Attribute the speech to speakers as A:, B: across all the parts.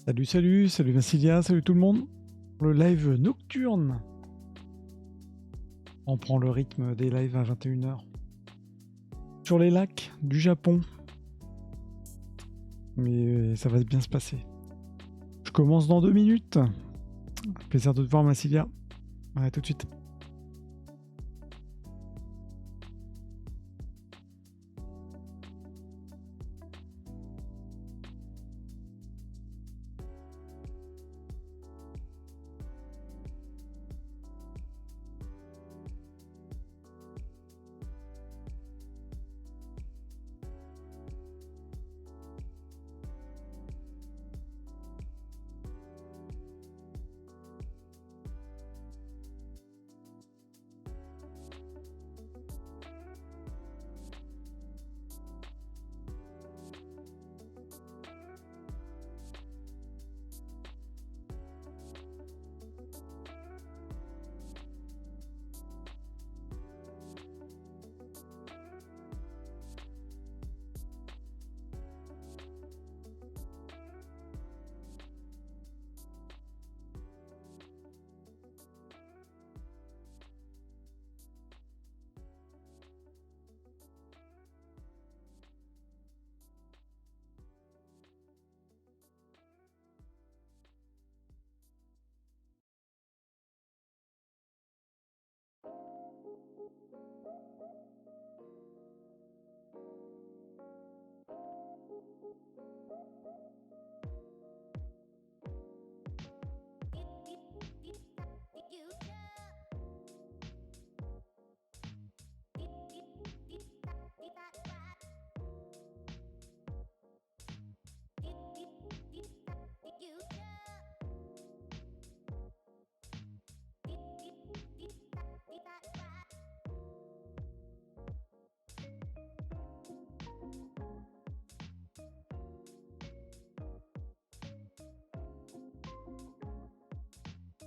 A: Salut, salut, salut Vassilia, salut tout le monde. Le live nocturne. On prend le rythme des lives à 21h. Sur les lacs du Japon. Mais ça va bien se passer. Je commence dans 2 minutes. Plaisir de te voir Vassilia. À tout de suite.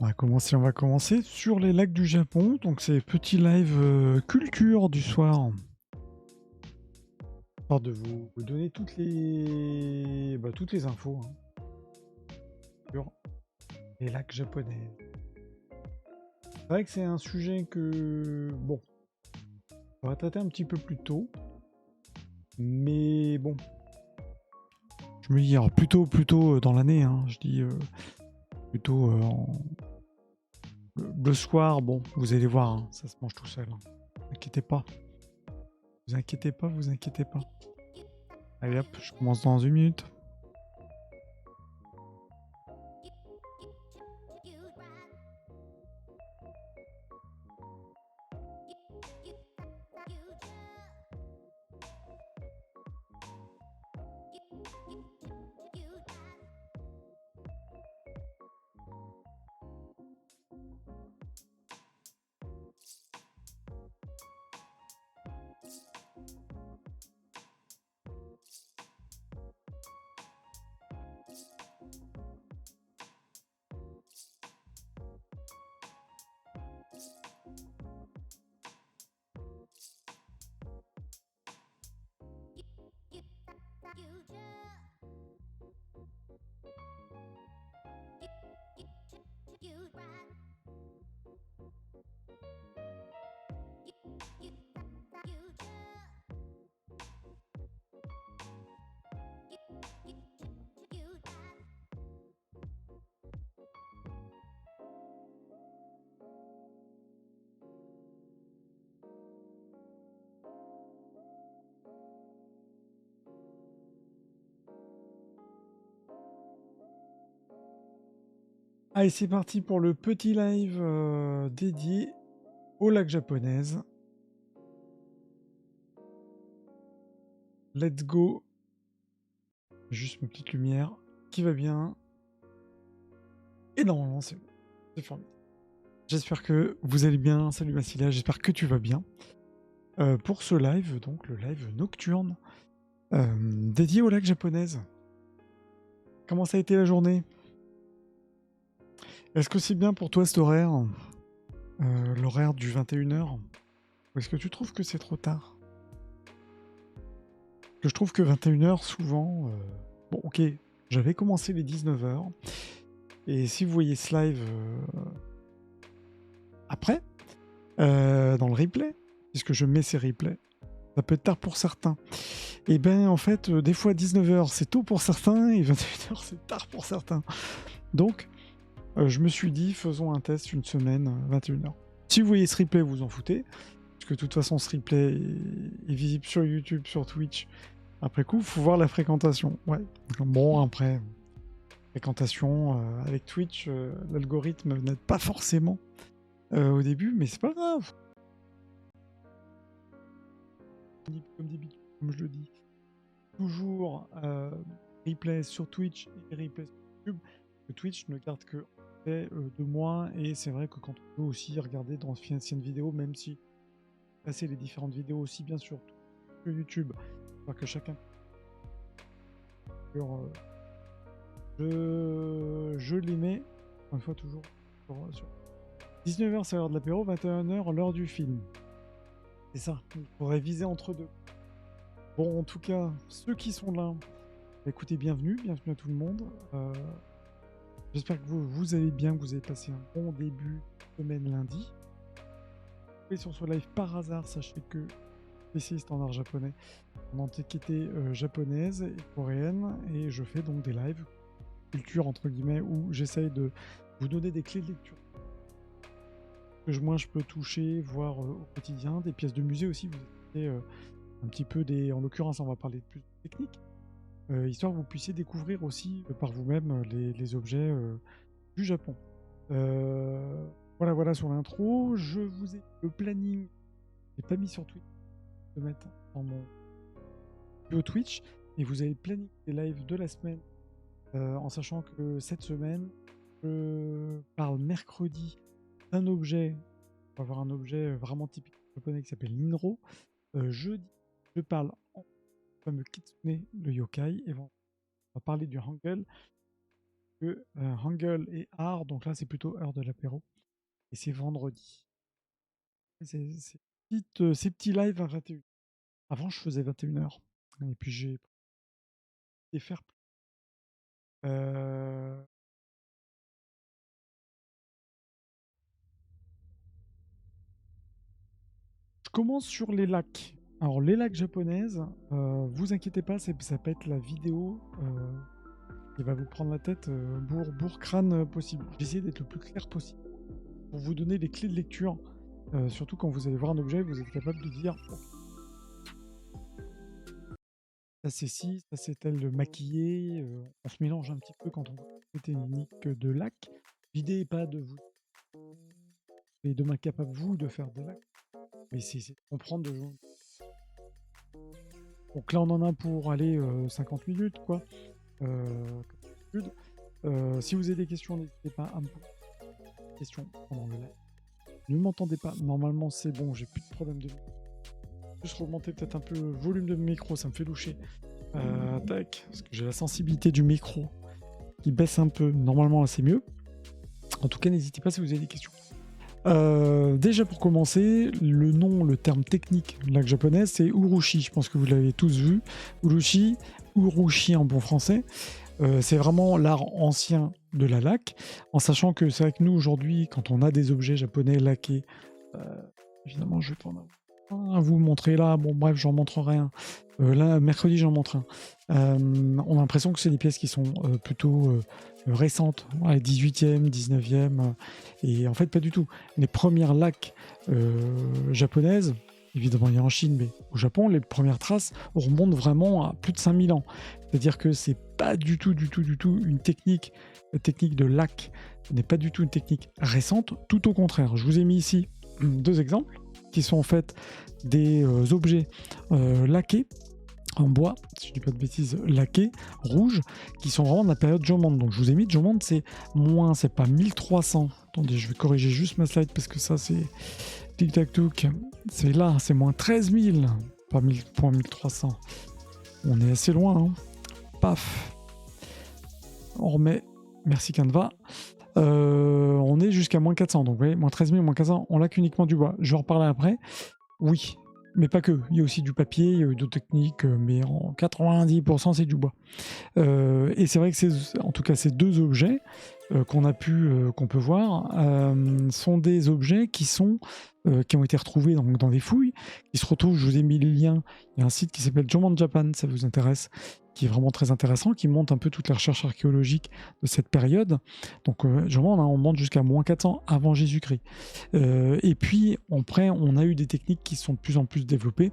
A: On va commencer sur les lacs du Japon. Donc c'est petit live culture du soir. Histoire de vous donner toutes les infos sur les lacs japonais. C'est vrai que c'est un sujet que, bon, on va traiter un petit peu plus tôt. Mais bon, je me dis, alors plutôt dans l'année, je dis plutôt le soir, bon, vous allez voir, ça se mange tout seul. Inquiétez pas. Vous inquiétez pas. Allez hop, je commence dans 1 minute. Allez, c'est parti pour le petit live dédié au lac japonaise. Let's go. Juste ma petite lumière qui va bien. Et normalement, c'est bon. C'est formidable. J'espère que vous allez bien. Salut Vassilia, j'espère que tu vas bien. Pour ce live, donc le live nocturne dédié au lac japonaise. Comment ça a été la journée ? Est-ce que c'est bien pour toi cet horaire, l'horaire du 21h ? Ou est-ce que tu trouves que c'est trop tard ? Que je trouve que 21h, souvent... bon, ok, J'avais commencé les 19h. Et si vous voyez ce live après, dans le replay, puisque je mets ces replays, ça peut être tard pour certains. Et ben en fait, des fois 19h c'est tôt pour certains et 21h c'est tard pour certains. Donc, je me suis dit, faisons un test une semaine, 21h. Si vous voyez ce replay, vous en foutez, parce que de toute façon ce replay est visible sur YouTube, sur Twitch. Après coup, faut voir la fréquentation. Ouais. Bon, après, fréquentation avec Twitch, l'algorithme n'aide pas forcément au début, mais c'est pas grave. Comme je le dis, toujours replay sur Twitch et replay sur YouTube. Que Twitch ne garde que de moi, et c'est vrai que quand on peut aussi regarder dans anciennes vidéos, même si passer les différentes vidéos aussi bien sûr que YouTube, que chacun je les mets une fois toujours sur 19h c'est l'heure de l'apéro, 21h l'heure du film. C'est ça, il faudrait viser entre deux. Bon, en tout cas, ceux qui sont là, écoutez, bienvenue à tout le monde. J'espère que vous allez bien, que vous avez passé un bon début de semaine lundi. Et sur ce live par hasard, sachez que PC standard japonais, en antiquité japonaise et coréenne, et je fais donc des lives culture entre guillemets où j'essaye de vous donner des clés de lecture que moi je peux toucher, voir au quotidien, des pièces de musée aussi. Vous avez un petit peu des, en l'occurrence on va parler de plus de technique, histoire que vous puissiez découvrir aussi par vous-même les objets du Japon. Voilà sur l'intro. Je vous ai le planning, je l'ai pas mis sur Twitch, de mettre dans mon vidéo Twitch, et vous avez le planning des lives de la semaine, en sachant que cette semaine je parle mercredi d'un objet, on va avoir un objet vraiment typique japonais qui s'appelle Ninro. Jeudi je parle en fameux Kitsune, le yokai, et on va parler du Hangul, que Hangul et art, donc là c'est plutôt heure de l'apéro, et c'est vendredi. Ces petits lives à 21h. Avant je faisais 21h, et puis j'ai été faire plus. Je commence sur les lacs. Alors les lacs japonaises, vous inquiétez pas, ça peut être la vidéo qui va vous prendre la tête bourre crâne possible. J'essaie d'être le plus clair possible pour vous donner les clés de lecture, surtout quand vous allez voir un objet, vous êtes capable de dire ça c'est ci, ça c'est tel de maquillé. On se mélange un petit peu quand on fait une unique de lac. L'idée n'est pas de vous et demain capable vous de faire des lacs, mais c'est de comprendre de jouer. Donc là on en a pour aller 50 minutes quoi. Si vous avez des questions, n'hésitez pas à me poser des questions pendant le live. Ne m'entendez pas, normalement c'est bon, j'ai plus de problème de micro. Juste remonter peut-être un peu le volume de mon micro, ça me fait loucher. Tac, parce que j'ai la sensibilité du micro qui baisse un peu. Normalement là c'est mieux. En tout cas, n'hésitez pas si vous avez des questions. Déjà pour commencer, le terme technique de la japonaise, c'est urushi. Je pense que vous l'avez tous vu. Urushi en bon français. C'est vraiment l'art ancien de la laque, en sachant que c'est vrai que nous aujourd'hui, quand on a des objets japonais laqués, évidemment je vais pas à vous montrer là, bon bref j'en montre un. Là mercredi j'en montre un. On a l'impression que c'est des pièces qui sont plutôt récentes, 18e, 19e, et en fait pas du tout. Les premières laques japonaises, évidemment il y a en Chine, mais au Japon les premières traces remontent vraiment à plus de 5000 ans. C'est-à-dire que c'est pas du tout une technique de laque, ce n'est pas du tout une technique récente, tout au contraire. Je vous ai mis ici 2 exemples qui sont en fait des objets laqués en bois, si je dis pas de bêtises, laqués, rouges, qui sont vraiment de la période Jomon. Donc je vous ai mis Jomon, c'est pas 1300. Attendez, je vais corriger juste ma slide parce que ça c'est tic-tac-touc. C'est là, c'est moins 13 000, pas 1300. On est assez loin, hein. Paf. On remet. Merci Canva. On est jusqu'à moins 400. Donc, vous voyez, moins 13 000, moins 400. On l'a qu'uniquement du bois. Je vais en reparler après. Oui, mais pas que. Il y a aussi du papier, il y a eu d'autres techniques, mais en 90% c'est du bois. Et c'est vrai que en tout cas ces deux objets qu'on peut voir sont des objets qui ont été retrouvés dans des fouilles, qui se retrouvent. Je vous ai mis le lien. Il y a un site qui s'appelle Jomon Japan, ça vous intéresse, qui est vraiment très intéressant, qui montre un peu toute la recherche archéologique de cette période. Donc on monte jusqu'à moins 400 avant Jésus-Christ. Et puis après, on a eu des techniques qui sont de plus en plus développées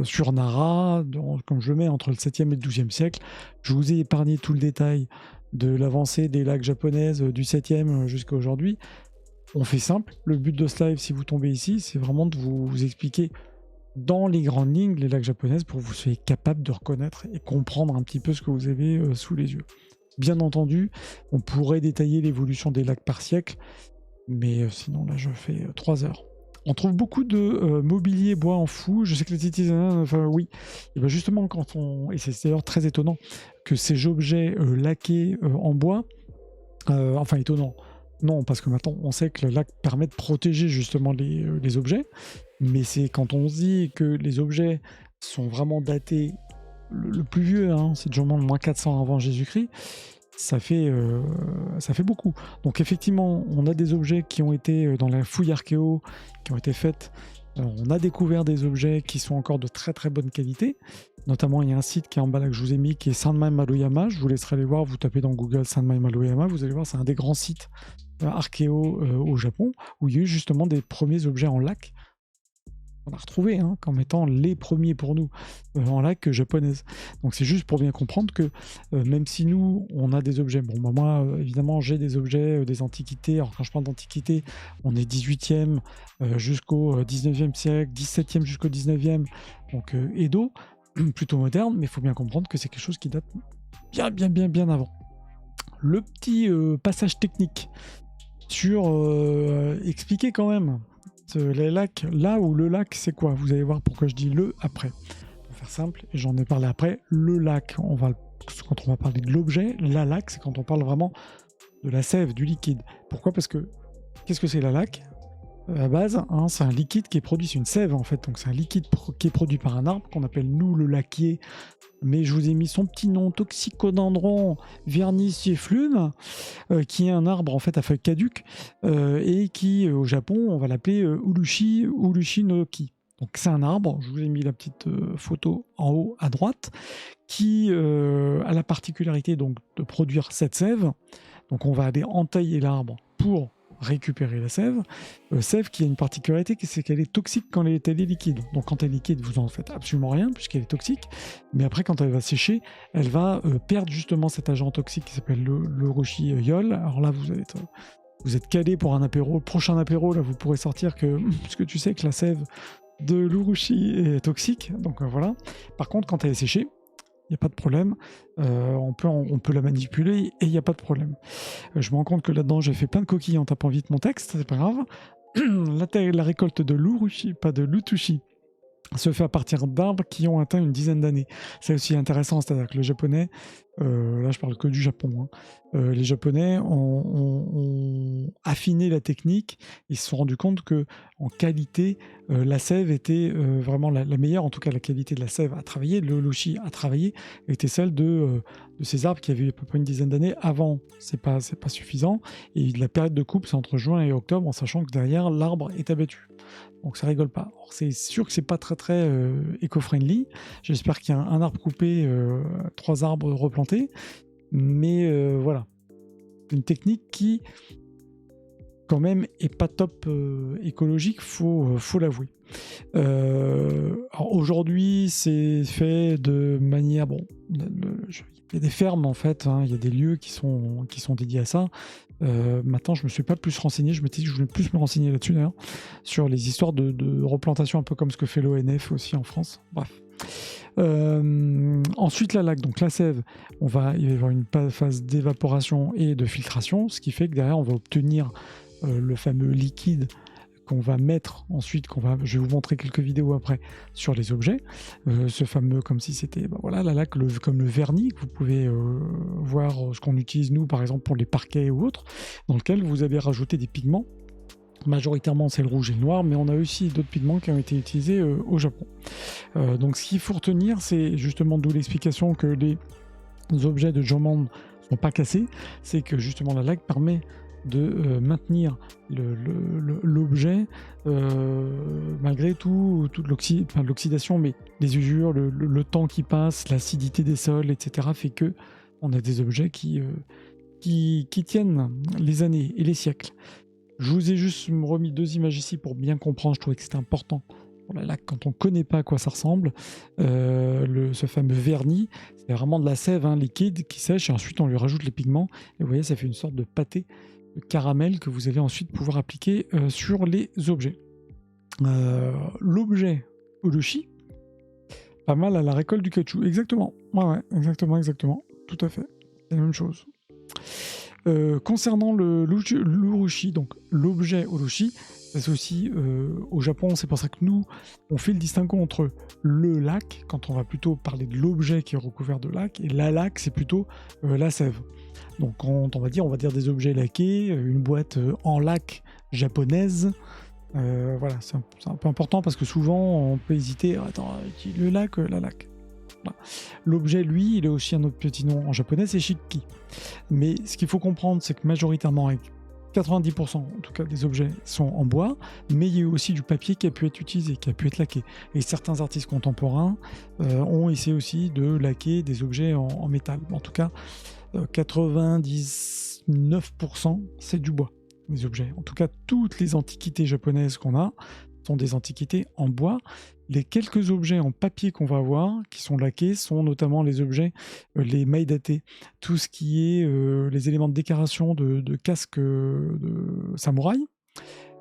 A: sur Nara, comme je le mets, entre le 7e et le 12e siècle. Je vous ai épargné tout le détail de l'avancée des lacs japonaises du 7e jusqu'à aujourd'hui. On fait simple. Le but de ce live, si vous tombez ici, c'est vraiment de vous expliquer dans les grandes lignes les lacs japonaises pour que vous soyez capable de reconnaître et comprendre un petit peu ce que vous avez sous les yeux. Bien entendu, on pourrait détailler l'évolution des lacs par siècle, mais sinon là je fais 3 heures. On trouve beaucoup de mobilier bois en fou. Je sais que les citizens, enfin oui, et bien justement et c'est d'ailleurs très étonnant que ces objets laqués en bois, enfin étonnant, non, parce que maintenant on sait que le lac permet de protéger justement les objets, mais c'est quand on se dit que les objets sont vraiment datés, le plus vieux, hein, c'est durement le moins 400 avant Jésus-Christ, ça fait beaucoup. Donc effectivement, on a des objets qui ont été dans la fouille archéo, qui ont été faites. On a découvert des objets qui sont encore de très très bonne qualité. Notamment, il y a un site qui est en bas là que je vous ai mis, qui est Sanmai Maruyama. Je vous laisserai aller voir. Vous tapez dans Google Sanmai Maruyama, vous allez voir, c'est un des grands sites archéo au Japon, où il y a eu justement des premiers objets en lac. On a retrouvé comme étant les premiers pour nous en lac japonaise. Donc c'est juste pour bien comprendre que même si nous on a des objets, moi évidemment j'ai des objets des antiquités. Alors quand je parle d'antiquité, on est 18e jusqu'au 19e siècle, 17e jusqu'au 19e, donc Edo, plutôt moderne, mais il faut bien comprendre que c'est quelque chose qui date bien avant. Le petit passage technique sur expliquer quand même les lacs, là où le lac c'est quoi, vous allez voir pourquoi je dis le après. Pour faire simple, et j'en ai parlé après, le lac, quand on va parler de l'objet, la lac c'est quand on parle vraiment de la sève, du liquide. Pourquoi ? Parce que, qu'est-ce que c'est la lac ? À la base, c'est un liquide qui est produit, c'est une sève en fait, donc c'est un liquide qui est produit par un arbre qu'on appelle nous le laquier, mais je vous ai mis son petit nom, Toxicodendron verniciflume, qui est un arbre en fait à feuilles caduques et qui au Japon on va l'appeler Urushi no ki. Donc c'est un arbre, je vous ai mis la petite photo en haut à droite, qui a la particularité donc de produire cette sève. Donc on va aller entailler l'arbre pour récupérer la sève. Sève qui a une particularité, c'est qu'elle est toxique quand elle est liquide. Donc quand elle est liquide, vous en faites absolument rien puisqu'elle est toxique. Mais après, quand elle va sécher, elle va perdre justement cet agent toxique qui s'appelle le Roshi-Yol. Alors là, vous êtes calé pour un apéro. Prochain apéro, là, vous pourrez sortir puisque tu sais que la sève de l'urushi est toxique. Donc voilà. Par contre, quand elle est séchée, il n'y a pas de problème, on peut la manipuler et il n'y a pas de problème. Je me rends compte que là-dedans j'ai fait plein de coquilles en tapant vite mon texte, c'est pas grave. La récolte de l'urushi, pas de l'utushi, se fait à partir d'arbres qui ont atteint une dizaine d'années. C'est aussi intéressant, c'est-à-dire que les Japonais, là je parle que du Japon, les Japonais ont affiné la technique, ils se sont rendus compte que en qualité, la sève était vraiment la meilleure, en tout cas la qualité de la sève à travailler, le lushi à travailler, était celle de ces arbres qui avaient à peu près une dizaine d'années. Avant, c'est pas suffisant, et la période de coupe c'est entre juin et octobre, en sachant que derrière l'arbre est abattu. Donc ça rigole pas. Alors, c'est sûr que c'est pas très éco-friendly. J'espère qu'il y a un arbre coupé, 3 arbres replantés. Mais voilà. Une technique qui, quand même, est pas top écologique, faut l'avouer. Alors aujourd'hui, c'est fait de manière... il y a des fermes en fait, il y a des lieux qui sont dédiés à ça. Maintenant, je me suis pas plus renseigné, je me dis que je voulais plus me renseigner là-dessus d'ailleurs, sur les histoires de replantation, un peu comme ce que fait l'ONF aussi en France. Bref. Ensuite, la laque, donc la sève, il va y avoir une phase d'évaporation et de filtration, ce qui fait que derrière, on va obtenir le fameux liquide qu'on va mettre ensuite, je vais vous montrer quelques vidéos après sur les objets, ce fameux comme si c'était la laque, comme le vernis que vous pouvez voir, ce qu'on utilise nous par exemple pour les parquets ou autres, dans lequel vous avez rajouté des pigments Majoritairement, c'est le rouge et le noir, mais on a aussi d'autres pigments qui ont été utilisés au Japon. Donc ce qu'il faut retenir, c'est justement d'où l'explication que les objets de Jomon ne sont pas cassés, c'est que justement la laque permet de maintenir l'objet malgré toute l'oxydation, mais les usures, le temps qui passe, l'acidité des sols, etc. fait que on a des objets qui tiennent les années et les siècles. Je vous ai juste remis 2 images ici pour bien comprendre, je trouvais que c'était important. Pour la laque, quand on ne connaît pas à quoi ça ressemble, ce fameux vernis, c'est vraiment de la sève liquide qui sèche et ensuite on lui rajoute les pigments. Et vous voyez, ça fait une sorte de pâté de caramel que vous allez ensuite pouvoir appliquer sur les objets. L'objet Oloshi, pas mal à la récolte du caoutchouc. Exactement. Ouais, exactement. Tout à fait. C'est la même chose. Concernant l'urushi, donc l'objet Oloshi, c'est aussi au Japon, c'est pour ça que nous, on fait le distinguo entre le lac, quand on va plutôt parler de l'objet qui est recouvert de lac, et la laque, c'est plutôt la sève. Donc quand on va dire des objets laqués, une boîte en laque japonaise, voilà, c'est un peu important parce que souvent on peut hésiter, attends, le lac, la laque. Voilà. L'objet, lui, il a aussi un autre petit nom en japonais, c'est shiki. Mais ce qu'il faut comprendre, c'est que majoritairement, avec 90% en tout cas des objets sont en bois, mais il y a eu aussi du papier qui a pu être utilisé, qui a pu être laqué. Et certains artistes contemporains ont essayé aussi de laquer des objets en métal. En tout cas, 99% c'est du bois, les objets. En tout cas, toutes les antiquités japonaises qu'on a sont des antiquités en bois. Les quelques objets en papier qu'on va avoir, qui sont laqués, sont notamment les objets, les maïdate, tout ce qui est les éléments de décoration de casques de samouraï.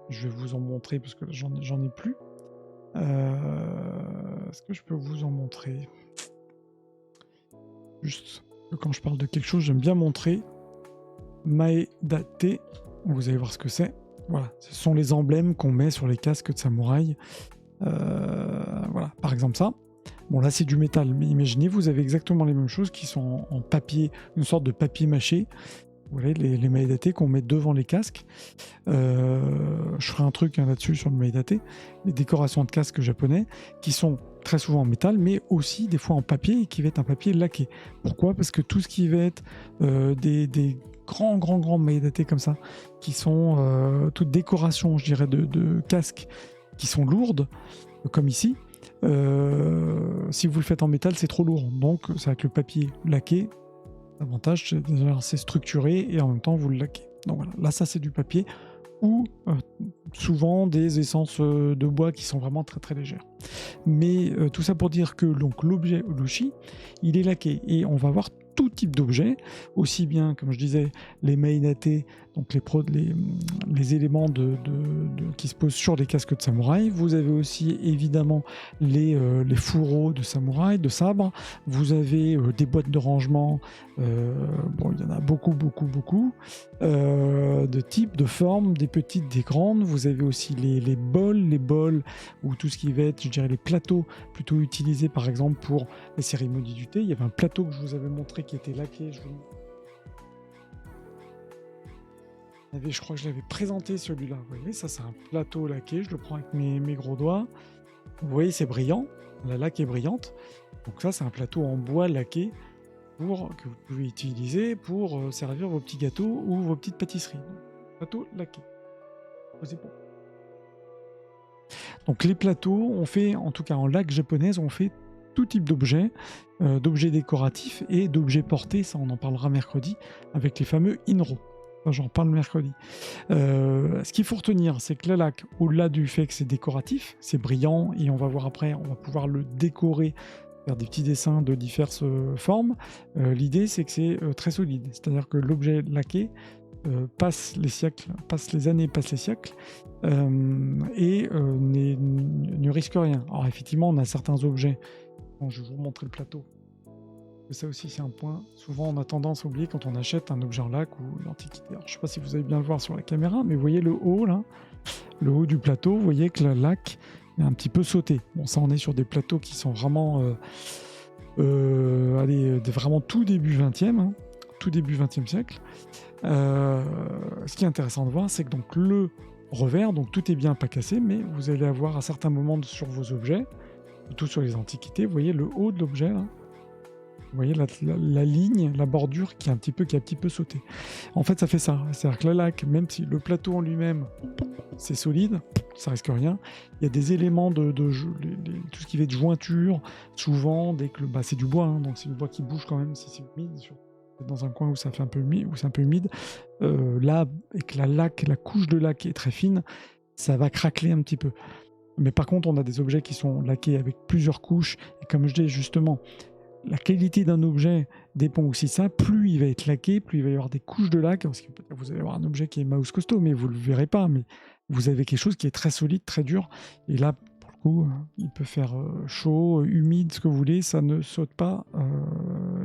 A: Je vais vous en montrer parce que j'en ai plus. Est-ce que je peux vous en montrer? Juste quand je parle de quelque chose, j'aime bien montrer maïdate. Vous allez voir ce que c'est. Voilà, ce sont les emblèmes qu'on met sur les casques de samouraï. Voilà, par exemple ça. Bon, là c'est du métal, mais imaginez, vous avez exactement les mêmes choses qui sont en papier, une sorte de papier mâché. Vous voyez, les maïdate qu'on met devant les casques. Je ferai un truc là-dessus sur le maïdate. Les décorations de casques japonais qui sont très souvent en métal, mais aussi des fois en papier et qui va être un papier laqué. Pourquoi? Parce que tout ce qui va être des grands maïdate comme ça, qui sont toutes décorations, je dirais, de casques qui sont lourdes, comme ici. Si vous le faites en métal, c'est trop lourd. Donc, c'est avec le papier laqué. L'avantage, c'est structuré et en même temps, vous le laquez. Donc voilà, là, ça, c'est du papier ou souvent des essences de bois qui sont vraiment très très légères. Mais tout ça pour dire que l'objet Oloshi, il est laqué et on va voir tout type d'objets, aussi bien, comme je disais, les maïdate, donc les éléments qui se posent sur les casques de samouraï. Vous avez aussi évidemment les fourreaux de samouraï, de sabre. Vous avez des boîtes de rangement. Bon, il y en a beaucoup, de types, de formes, des petites, des grandes. Vous avez aussi les bols ou tout ce qui va être, je dirais, les plateaux plutôt utilisés par exemple pour les cérémonies du thé. Il y avait un plateau que je vous avais montré qui était laqué. Je crois que je l'avais présenté celui-là. Vous voyez, ça c'est un plateau laqué. Je le prends avec mes gros doigts. Vous voyez, c'est brillant. La laque est brillante. Donc ça, c'est un plateau en bois laqué que vous pouvez utiliser pour servir vos petits gâteaux ou vos petites pâtisseries. Plateau laqué. C'est bon. Donc les plateaux, on fait, en tout cas en laque japonaise, on fait tout type d'objets, d'objets décoratifs et d'objets portés. Ça, on en parlera mercredi avec les fameux inro. J'en parle mercredi. Ce qu'il faut retenir, c'est que la laque, au-delà du fait que c'est décoratif, c'est brillant et on va voir après, on va pouvoir le décorer, faire des petits dessins de diverses formes. L'idée, c'est que c'est très solide. C'est-à-dire que l'objet laqué passe les siècles, passe les années, passe les siècles et ne risque rien. Alors effectivement, on a certains objets. Bon, je vais vous montrer le plateau. Ça aussi, c'est un point. Souvent, on a tendance à oublier quand on achète un objet en laque ou une antiquité. Alors, je ne sais pas si vous allez bien le voir sur la caméra, mais vous voyez le haut, là, le haut du plateau, vous voyez que la laque est un petit peu sautée. Bon, ça, on est sur des plateaux qui sont vraiment, vraiment tout début 20e, tout début 20e siècle. Ce qui est intéressant de voir, c'est que donc le revers, donc tout est bien pas cassé, mais vous allez avoir à certains moments sur vos objets, surtout sur les antiquités, vous voyez le haut de l'objet là. Vous voyez la ligne, la bordure qui a un petit peu sauté. En fait, ça fait ça. C'est-à-dire que la laque, même si le plateau en lui-même, c'est solide, ça risque rien, il y a des éléments de tout ce qui va être jointure, souvent, dès que c'est du bois, hein, donc c'est du bois qui bouge quand même, si c'est humide, dans un coin où ça fait un peu humide, où c'est un peu humide, là, avec la couche de laque est très fine, ça va craqueler un petit peu. Mais par contre, on a des objets qui sont laqués avec plusieurs couches, et comme je dis justement, la qualité d'un objet dépend aussi de ça. Plus il va être laqué, plus il va y avoir des couches de laque, parce que vous allez avoir un objet qui est mouse costaud, mais vous ne le verrez pas. Mais vous avez quelque chose qui est très solide, très dur. Et là, pour le coup, il peut faire chaud, humide, ce que vous voulez, ça ne saute pas.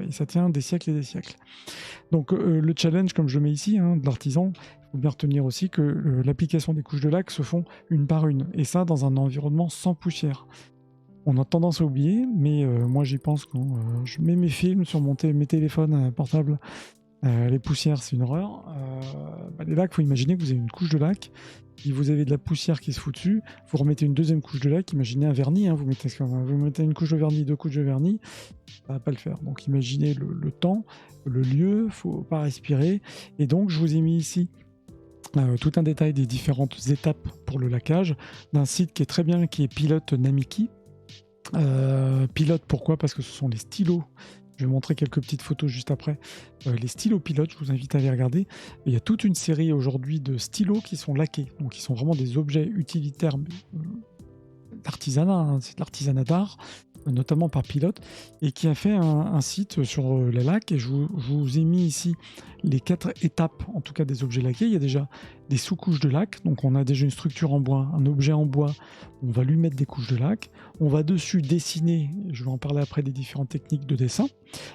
A: Et ça tient des siècles et des siècles. Donc le challenge, comme je le mets ici, de l'artisan, il faut bien retenir aussi que l'application des couches de laque se font une par une. Et ça, dans un environnement sans poussière. On a tendance à oublier, mais moi j'y pense quand je mets mes films sur mes téléphones portables. Les poussières, c'est une horreur. Les lacs, il faut imaginer que vous avez une couche de lac, si vous avez de la poussière qui se fout dessus, vous remettez une deuxième couche de lac, imaginez un vernis, vous mettez une couche de vernis, 2 couches de vernis, ça va pas le faire. Donc imaginez le temps, le lieu, faut pas respirer. Et donc je vous ai mis ici tout un détail des différentes étapes pour le laquage, d'un site qui est très bien, qui est Pilote Namiki. Pilote, pourquoi? Parce que ce sont les stylos. Je vais montrer quelques petites photos juste après. Les stylos pilotes, je vous invite à les regarder. Il y a toute une série aujourd'hui de stylos qui sont laqués, donc qui sont vraiment des objets utilitaires d'artisanat, c'est de l'artisanat d'art, notamment par Pilote, et qui a fait un site sur la laque, et je vous ai mis ici les 4 étapes, en tout cas des objets laqués. Il y a déjà des sous-couches de laque, donc on a déjà une structure en bois, un objet en bois, on va lui mettre des couches de laque, on va dessus dessiner, je vais en parler après, des différentes techniques de dessin,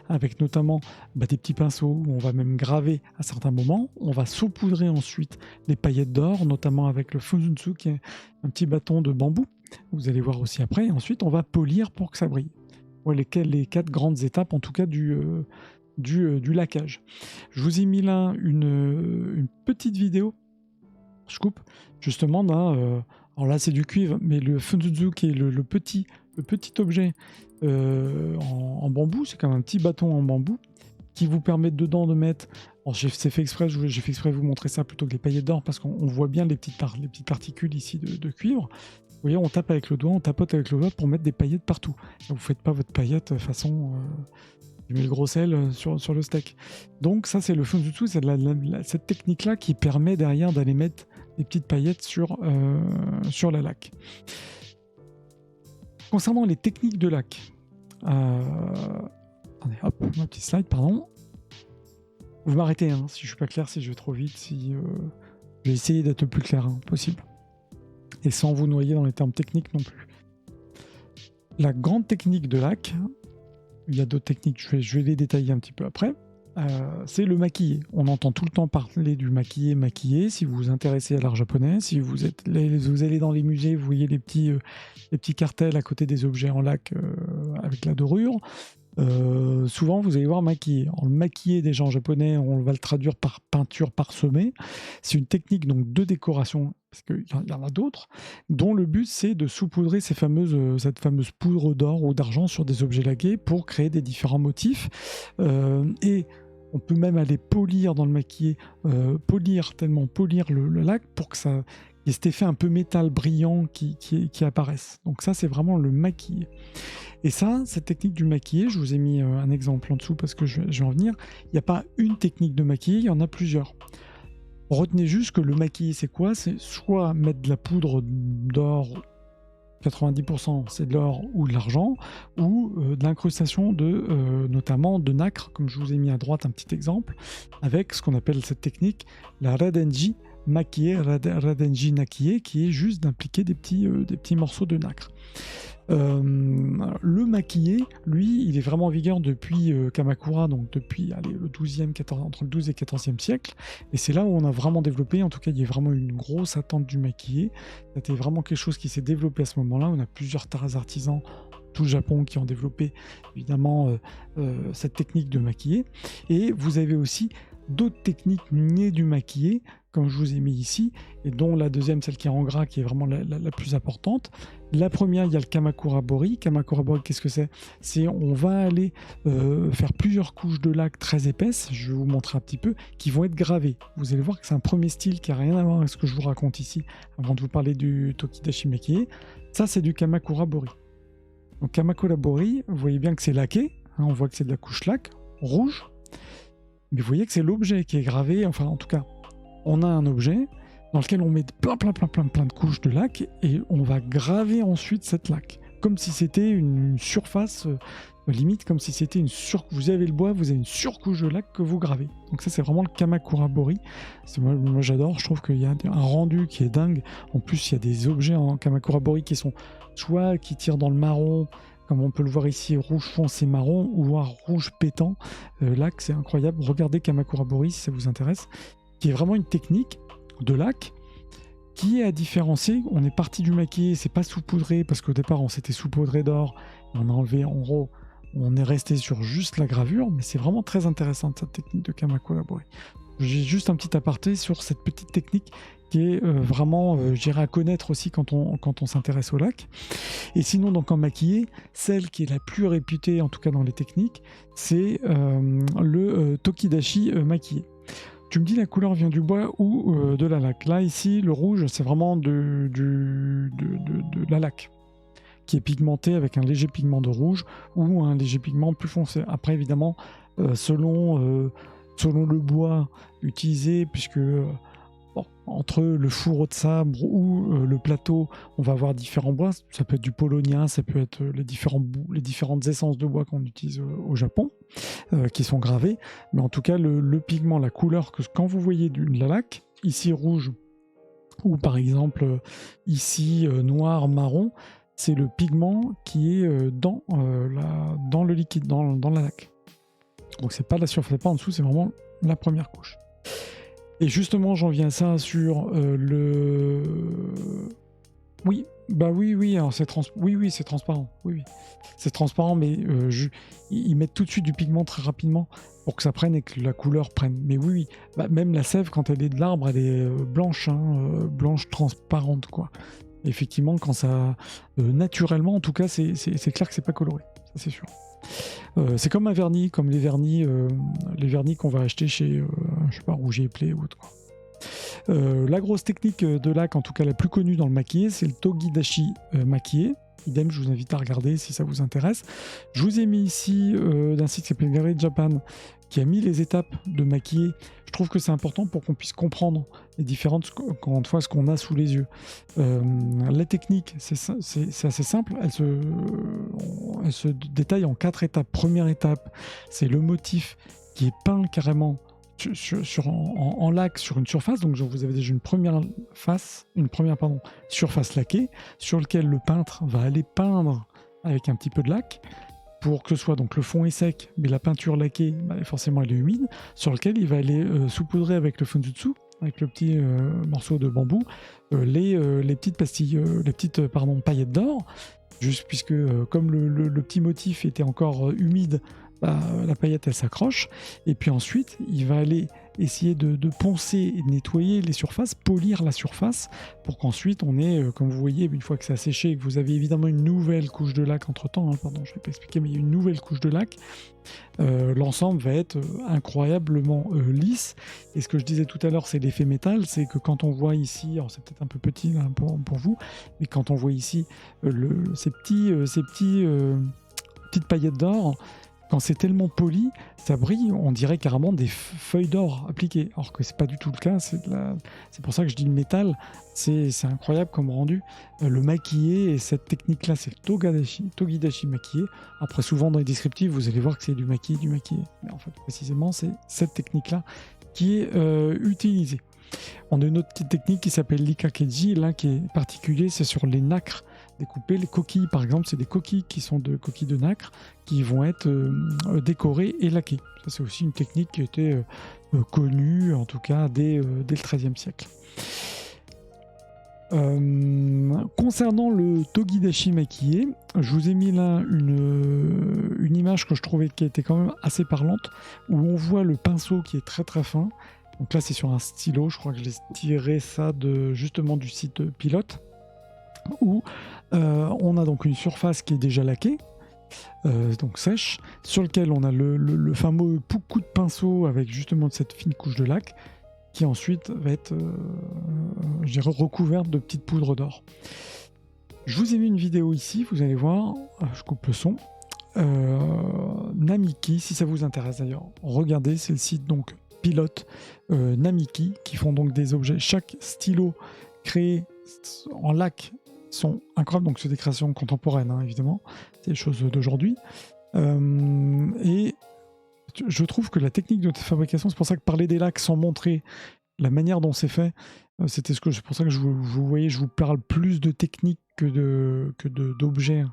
A: avec notamment des petits pinceaux, on va même graver à certains moments, on va saupoudrer ensuite les paillettes d'or, notamment avec le Funzutsu, qui est un petit bâton de bambou, vous allez voir aussi après, et ensuite on va polir pour que ça brille. Ouais, les 4 grandes étapes en tout cas du laquage. Je vous ai mis là une petite vidéo, je coupe, justement d'un... alors là c'est du cuivre, mais le Funzutsu qui est le petit objet en bambou, c'est comme un petit bâton en bambou, qui vous permet dedans de mettre... Alors j'ai fait exprès de vous montrer ça plutôt que les paillettes d'or, parce qu'on voit bien les petites particules ici de cuivre. Vous voyez, on tape avec le doigt, on tapote avec le doigt pour mettre des paillettes partout. Vous ne faites pas votre paillette façon... je mets le gros sel sur le steak. Donc ça, c'est le Funzutsu, c'est cette technique-là qui permet derrière d'aller mettre des petites paillettes sur la laque. Concernant les techniques de laque, attendez, hop, ma petite slide, pardon. Vous m'arrêtez si je suis pas clair, si je vais trop vite, si je vais essayer d'être le plus clair possible. Et sans vous noyer dans les termes techniques non plus. La grande technique de laque, il y a d'autres techniques, je vais les détailler un petit peu après, c'est le maquillé. On entend tout le temps parler du maquillé. Si vous vous intéressez à l'art japonais, si vous allez dans les musées, vous voyez les petits cartels à côté des objets en laque avec la dorure. Souvent vous allez voir maquillé. Alors, le maquillé des gens japonais, on va le traduire par peinture parsemée. C'est une technique donc de décoration, parce qu'il y en a d'autres, dont le but c'est de saupoudrer cette fameuse poudre d'or ou d'argent sur des objets laqués pour créer des différents motifs. Et on peut même aller polir dans le maquillé, polir le lac pour que ça y ait cet effet un peu métal brillant qui apparaisse. Donc ça, c'est vraiment le maquillé. Et ça, cette technique du maquillé, je vous ai mis un exemple en dessous parce que je vais en venir. Il n'y a pas une technique de maquillé, il y en a plusieurs. Retenez juste que le maquillé, c'est quoi? C'est soit mettre de la poudre d'or, 90% c'est de l'or ou de l'argent, ou de l'incrustation notamment de nacre, comme je vous ai mis à droite un petit exemple, avec ce qu'on appelle cette technique, la Radenji maquillé, Radenji naquillé, qui est juste d'impliquer des petits morceaux de nacre. Le maquillé, lui, il est vraiment en vigueur depuis Kamakura, donc depuis entre le 12 et 14e siècle, et c'est là où on a vraiment développé, en tout cas il y a vraiment une grosse attente du maquillé. C'était vraiment quelque chose qui s'est développé à ce moment-là. On a plusieurs artisans, tout le Japon, qui ont développé évidemment cette technique de maquiller, et vous avez aussi d'autres techniques nées du maquillé, comme je vous ai mis ici, et dont la deuxième, celle qui est en gras, qui est vraiment la plus importante. La première, il y a le Kamakura Bori. Kamakura Bori, qu'est-ce que c'est? C'est on va aller faire plusieurs couches de laque très épaisses, je vais vous montrer un petit peu, qui vont être gravées. Vous allez voir que c'est un premier style qui n'a rien à voir avec ce que je vous raconte ici, avant de vous parler du Tokidashi Makie. Ça, c'est du Kamakura Bori. Donc Kamakura Bori, vous voyez bien que c'est laqué, hein, on voit que c'est de la couche laque, rouge, mais vous voyez que c'est l'objet qui est gravé, enfin en tout cas, on a un objet dans lequel on met plein de couches de laque et on va graver ensuite cette laque, comme si c'était une surface, limite comme si c'était vous avez le bois, vous avez une surcouche de laque que vous gravez. Donc ça c'est vraiment le Kamakura Bori. Moi j'adore, je trouve qu'il y a un rendu qui est dingue. En plus il y a des objets en Kamakura Bori qui sont soit qui tirent dans le marron, comme on peut le voir ici, rouge foncé marron, ou voir rouge pétant. Laque, c'est incroyable. Regardez Kamakura Bori si ça vous intéresse, qui est vraiment une technique de laque qui est à différencier. On est parti du maquillé, c'est pas saupoudré, parce qu'au départ on s'était saupoudré d'or, on a enlevé en gros, on est resté sur juste la gravure, mais c'est vraiment très intéressant cette technique de Kamakura Bori. J'ai juste un petit aparté sur cette petite technique qui est vraiment, j'irai à connaître aussi quand on s'intéresse au lac. Et sinon, donc en maquillé, celle qui est la plus réputée, en tout cas dans les techniques, c'est le Tokidashi maquillé. Tu me dis la couleur vient du bois ou de la laque. Là, ici, le rouge, c'est vraiment de la laque, qui est pigmentée avec un léger pigment de rouge ou un léger pigment plus foncé. Après, évidemment, selon le bois utilisé, puisque entre le fourreau de sabre ou le plateau, on va avoir différents bois. Ça peut être du paulownia, ça peut être les différentes essences de bois qu'on utilise au Japon, qui sont gravées. Mais en tout cas, le pigment, la couleur, que quand vous voyez de la laque, ici rouge, ou par exemple ici noir, marron, c'est le pigment qui est dans le liquide, dans la laque. Donc c'est pas la surface, pas en dessous, c'est vraiment la première couche. Et justement, j'en viens à ça sur le... Oui, bah oui, alors c'est oui, c'est transparent. Oui. C'est transparent, mais ils mettent tout de suite du pigment très rapidement pour que ça prenne et que la couleur prenne. Mais oui. Bah, même la sève, quand elle est de l'arbre, elle est blanche, blanche transparente, quoi. Et effectivement, quand ça... naturellement, en tout cas, c'est clair que c'est pas coloré. Ça, c'est sûr. C'est comme un vernis, comme les vernis qu'on va acheter chez, je sais pas, Rouget et Play ou autre, quoi. La grosse technique de laque, en tout cas la plus connue dans le maquillé, c'est le Tokidashi maquillé. Idem, je vous invite à regarder si ça vous intéresse. Je vous ai mis ici d'un site qui s'appelle Gallery Japan, qui a mis les étapes de maquillé. Je trouve que c'est important pour qu'on puisse comprendre les différentes, encore une fois, ce qu'on a sous les yeux. La technique, c'est assez simple. Elle se détaille en 4 étapes. Première étape, c'est le motif qui est peint carrément en laque sur une surface. Donc vous avez déjà une première surface laquée sur laquelle le peintre va aller peindre avec un petit peu de laque, pour que ce soit, donc le fond est sec, mais la peinture laquée, forcément elle est humide, sur lequel il va aller saupoudrer avec le funjutsu, avec le petit morceau de bambou, les petites pastilles, paillettes d'or, juste puisque comme le petit motif était encore humide, la paillette elle s'accroche, et puis ensuite il va aller essayer de poncer et de nettoyer les surfaces, polir la surface, pour qu'ensuite on ait, comme vous voyez, une fois que ça a séché et que vous avez évidemment une nouvelle couche de laque entre temps, pardon, je ne vais pas expliquer, mais il y a une nouvelle couche de laque, l'ensemble va être incroyablement lisse. Et ce que je disais tout à l'heure, c'est l'effet métal, c'est que quand on voit ici, alors c'est peut-être un peu petit là, pour vous, mais quand on voit ici ces petites paillettes d'or, quand c'est tellement poli, ça brille, on dirait carrément des feuilles d'or appliquées. Alors que c'est pas du tout le cas, c'est pour ça que je dis le métal, c'est incroyable comme rendu. Le maquillé et cette technique-là, c'est le Tokidashi maquillé. Après, souvent dans les descriptifs, vous allez voir que c'est du maquillé. Mais en fait, précisément, c'est cette technique-là qui est utilisée. On a une autre petite technique qui s'appelle l'ikakeji, là qui est particulier, c'est sur les nacres découpées. Les coquilles, par exemple, c'est des coquilles qui sont de coquilles de nacre qui vont être décorées et laquées. Ça, c'est aussi une technique qui était connue, en tout cas, dès le XIIIe siècle. Concernant le Tokidashi maquillé, je vous ai mis là une image que je trouvais qui était quand même assez parlante, où on voit le pinceau qui est très très fin, Donc là, c'est sur un stylo. Je crois que j'ai tiré ça justement du site Pilote, où on a donc une surface qui est déjà laquée, donc sèche, sur lequel on a le fameux coup de pinceau avec justement cette fine couche de lac, qui ensuite va être je dirais recouverte de petites poudres d'or. Je vous ai mis une vidéo ici, vous allez voir, je coupe le son. Namiki, si ça vous intéresse d'ailleurs, regardez, c'est le site donc Pilote Namiki, qui font donc des objets. Chaque stylo créé en lac sont incroyables, donc c'est des créations contemporaines, hein, évidemment, c'est des choses d'aujourd'hui. Et je trouve que la technique de fabrication, c'est pour ça que parler des lacs sans montrer la manière dont c'est fait, c'est pour ça que je vous parle plus de technique que d'objets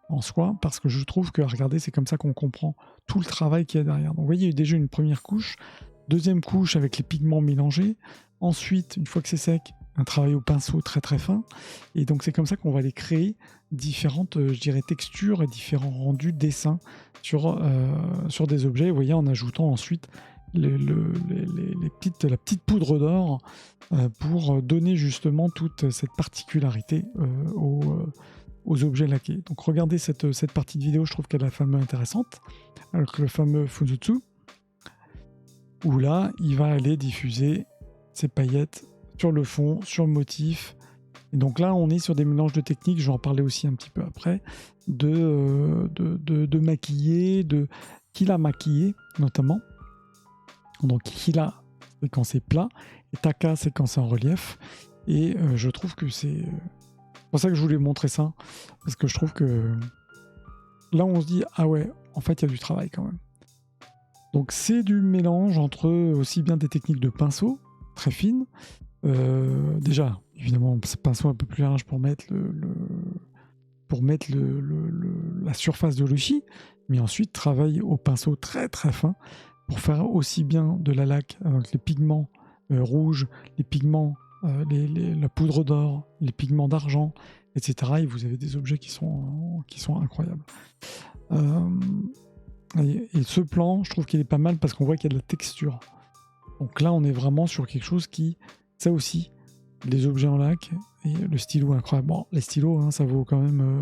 A: en soi, parce que je trouve que, regardez, c'est comme ça qu'on comprend tout le travail qu'il y a derrière. Donc vous voyez, il y a déjà une première couche, deuxième couche avec les pigments mélangés, ensuite, une fois que c'est sec, un travail au pinceau très très fin, et donc c'est comme ça qu'on va aller créer différentes, je dirais, textures et différents rendus, dessins sur des objets, vous voyez, en ajoutant ensuite la petite poudre d'or pour donner justement toute cette particularité aux objets laqués. Donc regardez cette partie de vidéo, je trouve qu'elle est fameux intéressante, avec le fameux Fujitsu, où là, il va aller diffuser ses paillettes sur le fond, sur le motif. Et donc là, on est sur des mélanges de techniques, je vais en parler aussi un petit peu après, de maquiller, qu'il a maquillé notamment. Donc Hila, c'est quand c'est plat, et Taka, c'est quand c'est en relief. Et je trouve que c'est pour ça que je voulais montrer ça, parce que je trouve que là, on se dit, ah ouais, en fait, il y a du travail quand même. Donc c'est du mélange entre aussi bien des techniques de pinceau, très fines, déjà, évidemment, ce pinceau un peu plus large pour mettre la surface de l'outil, mais ensuite travail au pinceau très très fin pour faire aussi bien de la laque avec les pigments rouges, les pigments, la poudre d'or, les pigments d'argent, etc. Et vous avez des objets qui sont incroyables. Et ce plan, je trouve qu'il est pas mal parce qu'on voit qu'il y a de la texture. Donc là, on est vraiment sur quelque chose qui, ça aussi, les objets en lac et le stylo incroyable. Bon, les stylos, hein, ça vaut quand même,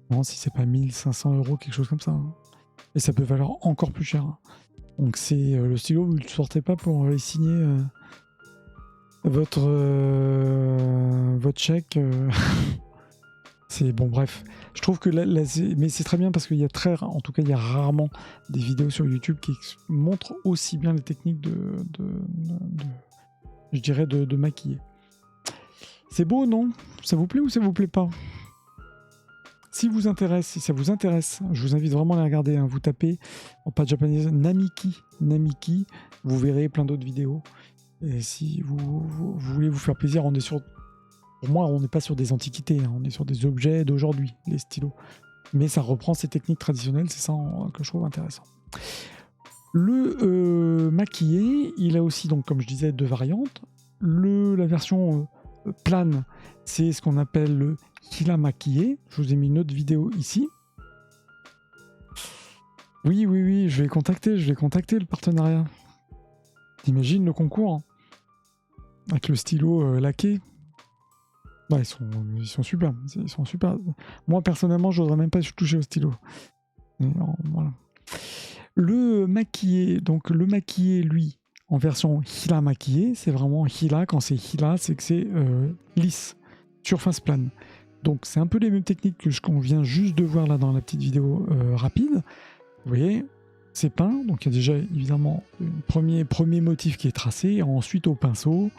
A: non, si c'est pas 1500 €, quelque chose comme ça. Hein. Et ça peut valoir encore plus cher. Hein. Donc c'est le stylo, vous ne le sortez pas pour aller signer votre chèque. C'est bon, bref. Je trouve que mais c'est très bien parce qu'il y a en tout cas, il y a rarement des vidéos sur YouTube qui montrent aussi bien les techniques je dirais, de maquiller. C'est beau, non? Ça vous plaît ou ça vous plaît pas? Si ça vous intéresse, je vous invite vraiment à les regarder. Hein. Vous tapez en page japonaise Namiki, vous verrez plein d'autres vidéos. Et si vous voulez vous faire plaisir, pour moi, on n'est pas sur des antiquités, hein. On est sur des objets d'aujourd'hui, les stylos. Mais ça reprend ces techniques traditionnelles, c'est ça que je trouve intéressant. Le maquillé, il a aussi, donc, comme je disais, deux variantes. La version plane, c'est ce qu'on appelle le Hila maquillé. Je vous ai mis une autre vidéo ici. Oui, je vais contacter le partenariat. T'imagines le concours hein, avec le stylo laqué. Ouais, ils sont super. Moi, personnellement, je n'oserais même pas toucher au stylo. Voilà. Le maquillé, lui, en version Hila maquillé, c'est vraiment Hila. Quand c'est Hila, c'est que c'est lisse, surface plane. Donc, c'est un peu les mêmes techniques que ce qu'on vient juste de voir là dans la petite vidéo rapide. Vous voyez, c'est peint. Donc, il y a déjà évidemment un premier motif qui est tracé. Ensuite, au pinceau,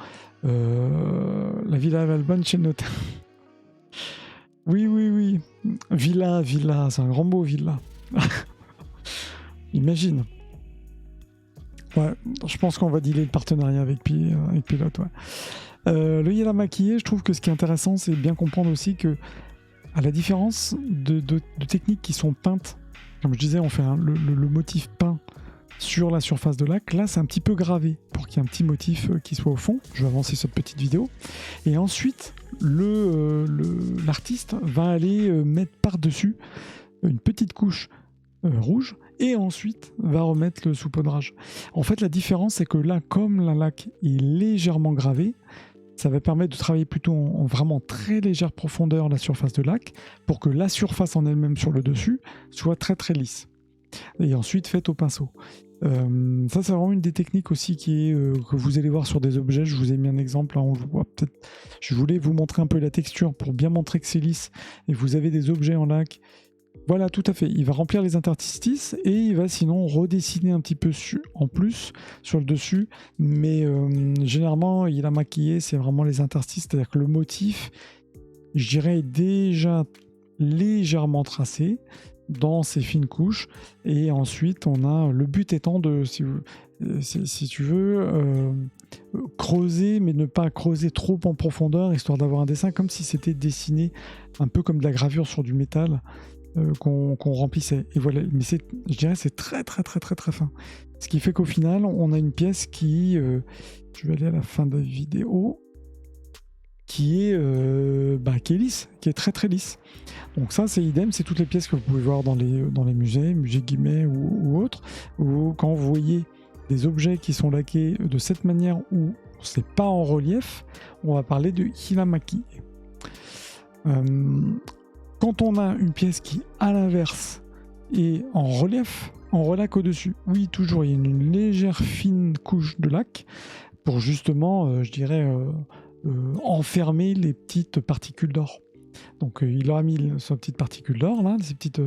A: la Villa Valbonne chez le notaire. Oui. Villa, c'est un grand mot, villa. Imagine. Ouais, je pense qu'on va dealer le partenariat avec Pilote. Ouais. Le Hila maquillé, je trouve que ce qui est intéressant, c'est bien comprendre aussi que, à la différence de techniques qui sont peintes, comme je disais, on fait le motif peint sur la surface de lac. Là, c'est un petit peu gravé pour qu'il y ait un petit motif qui soit au fond. Je vais avancer cette petite vidéo. Et ensuite, l'artiste va aller mettre par-dessus une petite couche rouge et ensuite va remettre le saupoudrage. En fait, la différence, c'est que là, comme la laque est légèrement gravée, ça va permettre de travailler plutôt en vraiment très légère profondeur la surface de laque pour que la surface en elle-même sur le dessus soit très très lisse. Et ensuite faite au pinceau. Ça, c'est vraiment une des techniques aussi qui est, que vous allez voir sur des objets. Je vous ai mis un exemple, là, on le voit peut-être. Je voulais vous montrer un peu la texture pour bien montrer que c'est lisse. Et vous avez des objets en laque. Voilà, tout à fait. Il va remplir les interstices et il va sinon redessiner un petit peu en plus sur le dessus. Mais généralement, il a maquillé, c'est vraiment les interstices. C'est-à-dire que le motif, je dirais, est déjà légèrement tracé dans ces fines couches, et ensuite on a le but étant de, si tu veux, creuser, mais ne pas creuser trop en profondeur, histoire d'avoir un dessin comme si c'était dessiné un peu comme de la gravure sur du métal qu'on remplissait. Et voilà, mais je dirais c'est très très très très très fin, ce qui fait qu'au final on a une pièce qui, je vais aller à la fin de la vidéo, qui est lisse, qui est très très lisse. Donc ça, c'est idem, c'est toutes les pièces que vous pouvez voir dans les musées Guimet ou autres, où quand vous voyez des objets qui sont laqués de cette manière où c'est pas en relief, on va parler de hiramaki. Quand on a une pièce qui, à l'inverse, est en relief, en relac au-dessus, oui, toujours, il y a une légère fine couche de laque pour justement, je dirais, enfermer les petites particules d'or. Donc il aura mis sa petite particule d'or là, ces petites,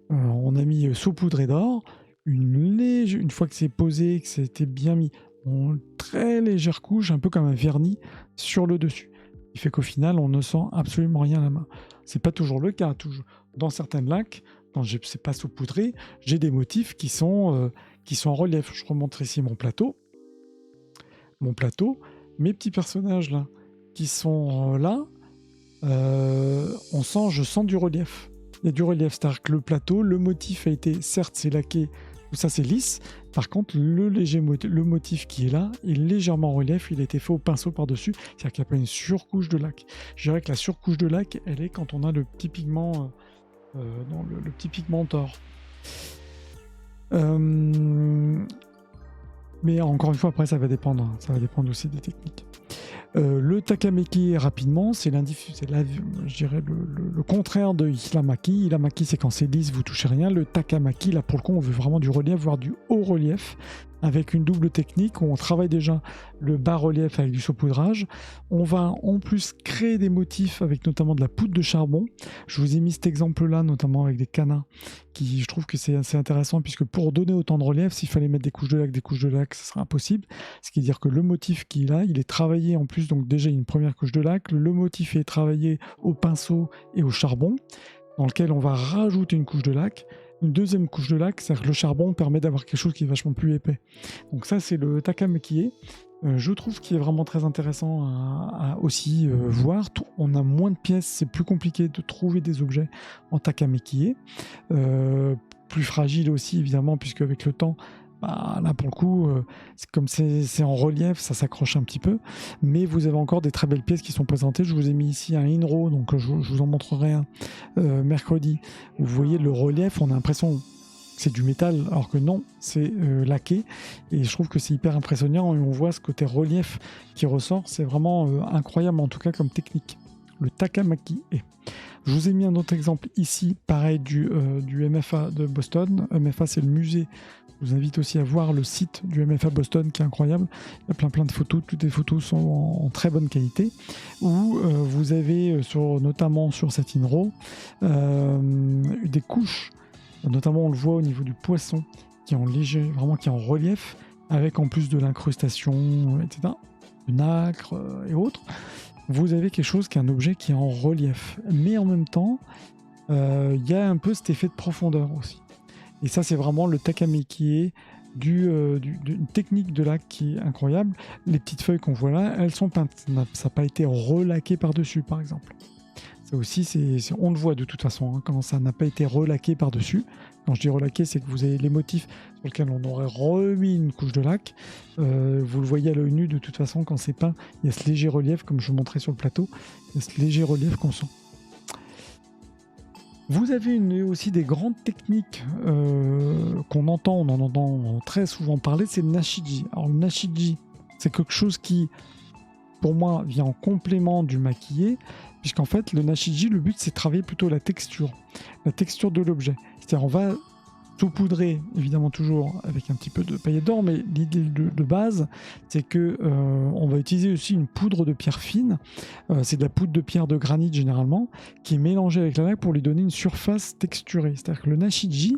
A: on a mis saupoudré d'or, une fois que c'est posé, que c'était bien mis, une très légère couche, un peu comme un vernis sur le dessus. Il fait qu'au final on ne sent absolument rien à la main. C'est pas toujours le cas, dans certaines laques, quand c'est pas saupoudré, j'ai des motifs qui sont en relief. Je remonte ici mon plateau, mes petits personnages là, qui sont là. Je sens du relief. Il y a du relief, c'est-à-dire que le plateau, le motif a été, certes c'est laqué, tout ça c'est lisse, par contre le motif qui est là est légèrement en relief, il a été fait au pinceau par-dessus, c'est-à-dire qu'il n'y a pas une surcouche de laque. Je dirais que la surcouche de laque, elle est quand on a le petit pigment, le petit pigment d'or. Mais encore une fois, après ça va dépendre aussi des techniques. Le takamaki, rapidement, c'est je dirais le contraire de hiramaki. Hiramaki, c'est quand c'est lisse, vous touchez rien. Le takamaki, là pour le coup, on veut vraiment du relief, voire du haut relief, avec une double technique où on travaille déjà le bas relief avec du saupoudrage. On va en plus créer des motifs avec notamment de la poudre de charbon. Je vous ai mis cet exemple-là, notamment avec des canins, qui je trouve que c'est assez intéressant, puisque pour donner autant de relief, s'il fallait mettre des couches de laque, ce serait impossible. Ce qui veut dire que le motif qui est là, il est travaillé en plus, donc déjà une première couche de laque, le motif est travaillé au pinceau et au charbon, dans lequel on va rajouter une couche de laque, une deuxième couche de laque, c'est-à-dire que le charbon permet d'avoir quelque chose qui est vachement plus épais. Donc ça, c'est le takamaki. Je trouve qu'il est vraiment très intéressant à aussi voir. On a moins de pièces, c'est plus compliqué de trouver des objets en takamaki. Plus fragile aussi, évidemment, puisque avec le temps, là pour le coup, comme c'est en relief, ça s'accroche un petit peu, mais vous avez encore des très belles pièces qui sont présentées. Je vous ai mis ici un Inro, donc je vous en montrerai un mercredi. Vous voyez le relief, on a l'impression que c'est du métal, alors que non, c'est laqué, et je trouve que c'est hyper impressionnant, et on voit ce côté relief qui ressort. C'est vraiment incroyable, en tout cas comme technique. Le takamaki. Je vous ai mis un autre exemple ici, pareil, du MFA de Boston. MFA, c'est le musée. Je vous invite aussi à voir le site du MFA Boston qui est incroyable. Il y a plein de photos. Toutes les photos sont en très bonne qualité. Où vous avez, notamment sur cet Inro, des couches. Notamment, on le voit au niveau du poisson qui est en léger, vraiment qui est en relief, avec en plus de l'incrustation, etc., de nacre et autres. Vous avez quelque chose qui est un objet qui est en relief. Mais en même temps, il y a un peu cet effet de profondeur aussi. Et ça, c'est vraiment le takamaki d'une technique de laque qui est incroyable. Les petites feuilles qu'on voit là, elles sont peintes. Ça n'a pas été relaqué par-dessus, par exemple. Ça aussi, on le voit de toute façon, quand ça n'a pas été relaqué par-dessus. Quand je dis relaqué, c'est que vous avez les motifs sur lesquels on aurait remis une couche de laque. Vous le voyez à l'œil nu, de toute façon, quand c'est peint, il y a ce léger relief, comme je vous montrais sur le plateau, il y a ce léger relief qu'on sent. Vous avez aussi des grandes techniques on en entend très souvent parler, c'est le Nashiji. Alors le Nashiji, c'est quelque chose qui, pour moi, vient en complément du maquillé, puisqu'en fait, le Nashiji, le but, c'est de travailler plutôt la texture de l'objet. C'est-à-dire, on va saupoudrer, évidemment toujours avec un petit peu de paillettes d'or, mais l'idée de base, c'est que on va utiliser aussi une poudre de pierre fine. C'est de la poudre de pierre de granit généralement, qui est mélangée avec la laque pour lui donner une surface texturée. C'est-à-dire que le Nashiji,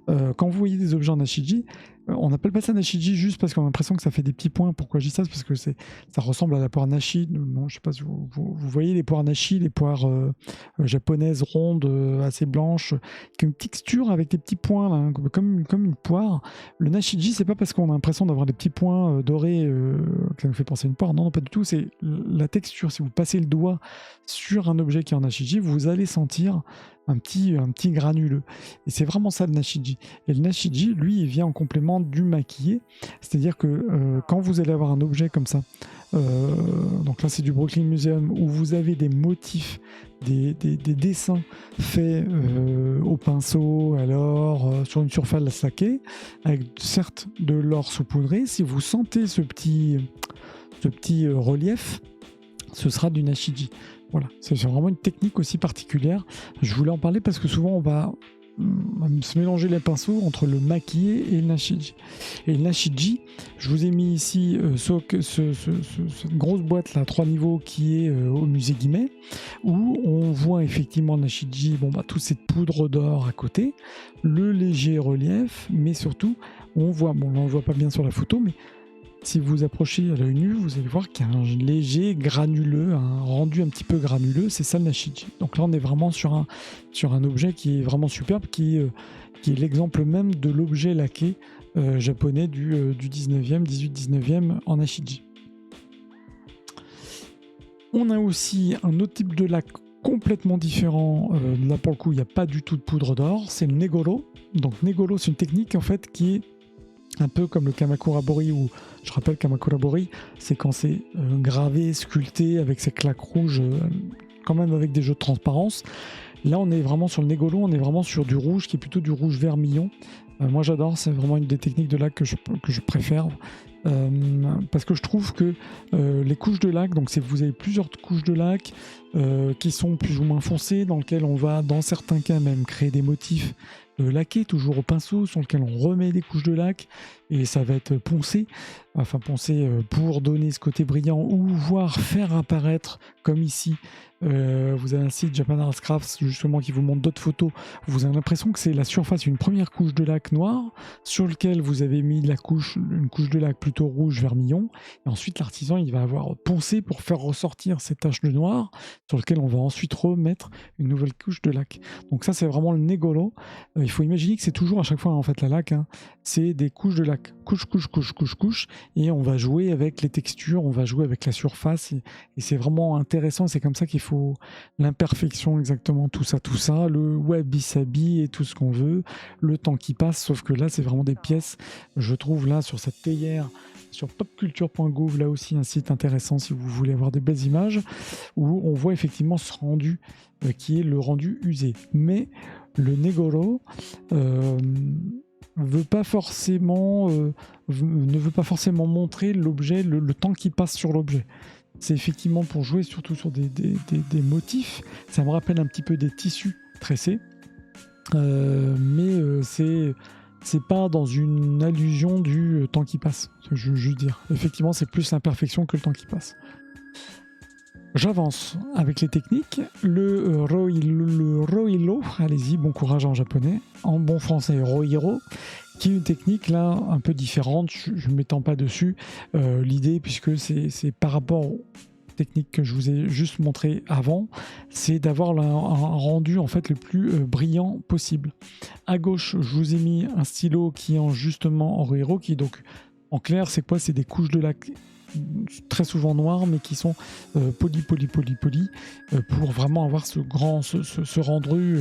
A: quand vous voyez des objets en Nashiji, on n'appelle pas ça Nashiji juste parce qu'on a l'impression que ça fait des petits points. Pourquoi je dis ça? C'est parce que ça ressemble à la poire nashi. Non, je sais pas si vous voyez les poires nashi, les poires japonaises rondes, assez blanches, qui ont une texture avec des petits points, là, hein, comme une poire. Le Nashiji, c'est pas parce qu'on a l'impression d'avoir des petits points dorés que ça nous fait penser à une poire. Non, non, pas du tout. C'est la texture. Si vous passez le doigt sur un objet qui est en Nashiji, vous allez sentir un petit granuleux. Et c'est vraiment ça le Nashiji. Et le Nashiji, lui, il vient en complément du maquillé. C'est-à-dire que quand vous allez avoir un objet comme ça, donc là c'est du Brooklyn Museum, où vous avez des motifs, des dessins faits au pinceau, à l'or, sur une surface laquée, avec certes de l'or saupoudré, si vous sentez ce petit relief, ce sera du Nashiji. Voilà, c'est vraiment une technique aussi particulière. Je voulais en parler parce que souvent on va se mélanger les pinceaux entre le maquillé et le Nashiji. Et le Nashiji, je vous ai mis ici cette grosse boîte là, 3 niveaux qui est au musée Guimet, où on voit effectivement le Nashiji, toute cette poudre d'or à côté, le léger relief, mais surtout on voit, là on ne voit pas bien sur la photo, mais si vous approchez à l'œil nu, vous allez voir qu'il y a un léger granuleux, un rendu un petit peu granuleux, c'est ça le Nashiji. Donc là, on est vraiment sur un objet qui est vraiment superbe, qui est l'exemple même de l'objet laqué japonais du 19e, 18-19e en Nashiji. On a aussi un autre type de lac complètement différent. Là, pour le coup, il n'y a pas du tout de poudre d'or, c'est le Negoro. Donc Negoro, c'est une technique en fait qui est un peu comme le Kamakura-bori, où je rappelle Kamakura-bori, c'est quand c'est gravé, sculpté avec ces claques rouges, quand même avec des jeux de transparence. Là, on est vraiment sur le Negoro, on est vraiment sur du rouge qui est plutôt du rouge vermillon. Moi, j'adore, c'est vraiment une des techniques de lac que je préfère. Parce que je trouve que les couches de lac, donc vous avez plusieurs couches de lac qui sont plus ou moins foncées, dans lesquelles on va, dans certains cas même, créer des motifs laqués, toujours au pinceau, sur lequel on remet des couches de lac, et ça va être poncé pour donner ce côté brillant, ou voire faire apparaître, comme ici, vous avez un site Japan Arts Crafts justement qui vous montre d'autres photos, vous avez l'impression que c'est la surface, une première couche de lac noir, sur lequel vous avez mis une couche de lac plutôt rouge vermillon, et ensuite l'artisan il va avoir poncé pour faire ressortir ces taches de noir, sur lequel on va ensuite remettre une nouvelle couche de lac. Donc ça c'est vraiment le Negoro. Il faut imaginer que c'est toujours à chaque fois en fait la laque, hein, c'est des couches de lac, couche, et on va jouer avec les textures, on va jouer avec la surface, et c'est vraiment intéressant, c'est comme ça qu'il faut l'imperfection, exactement, tout ça, le wabi-sabi et tout ce qu'on veut, le temps qui passe, sauf que là c'est vraiment des pièces, je trouve là sur cette théière, sur popculture.gouv, là aussi un site intéressant si vous voulez avoir des belles images, où on voit effectivement ce rendu qui est le rendu usé. Mais le Negoro ne veut pas forcément montrer l'objet, le temps qui passe sur l'objet. C'est effectivement pour jouer surtout sur des motifs. Ça me rappelle un petit peu des tissus tressés, mais c'est pas dans une allusion du temps qui passe. Je veux dire, effectivement, c'est plus l'imperfection que le temps qui passe. J'avance avec les techniques. Le Rohiro, allez-y, bon courage en japonais. En bon français, Rohiro, qui est une technique là un peu différente. Je ne m'étends pas dessus. L'idée, puisque c'est par rapport aux techniques que je vous ai juste montré avant, c'est d'avoir un rendu en fait le plus brillant possible. À gauche, je vous ai mis un stylo qui est justement en Rohiro, qui donc en clair, c'est quoi? C'est des couches de lac très souvent noirs, mais qui sont polis, pour vraiment avoir ce rendu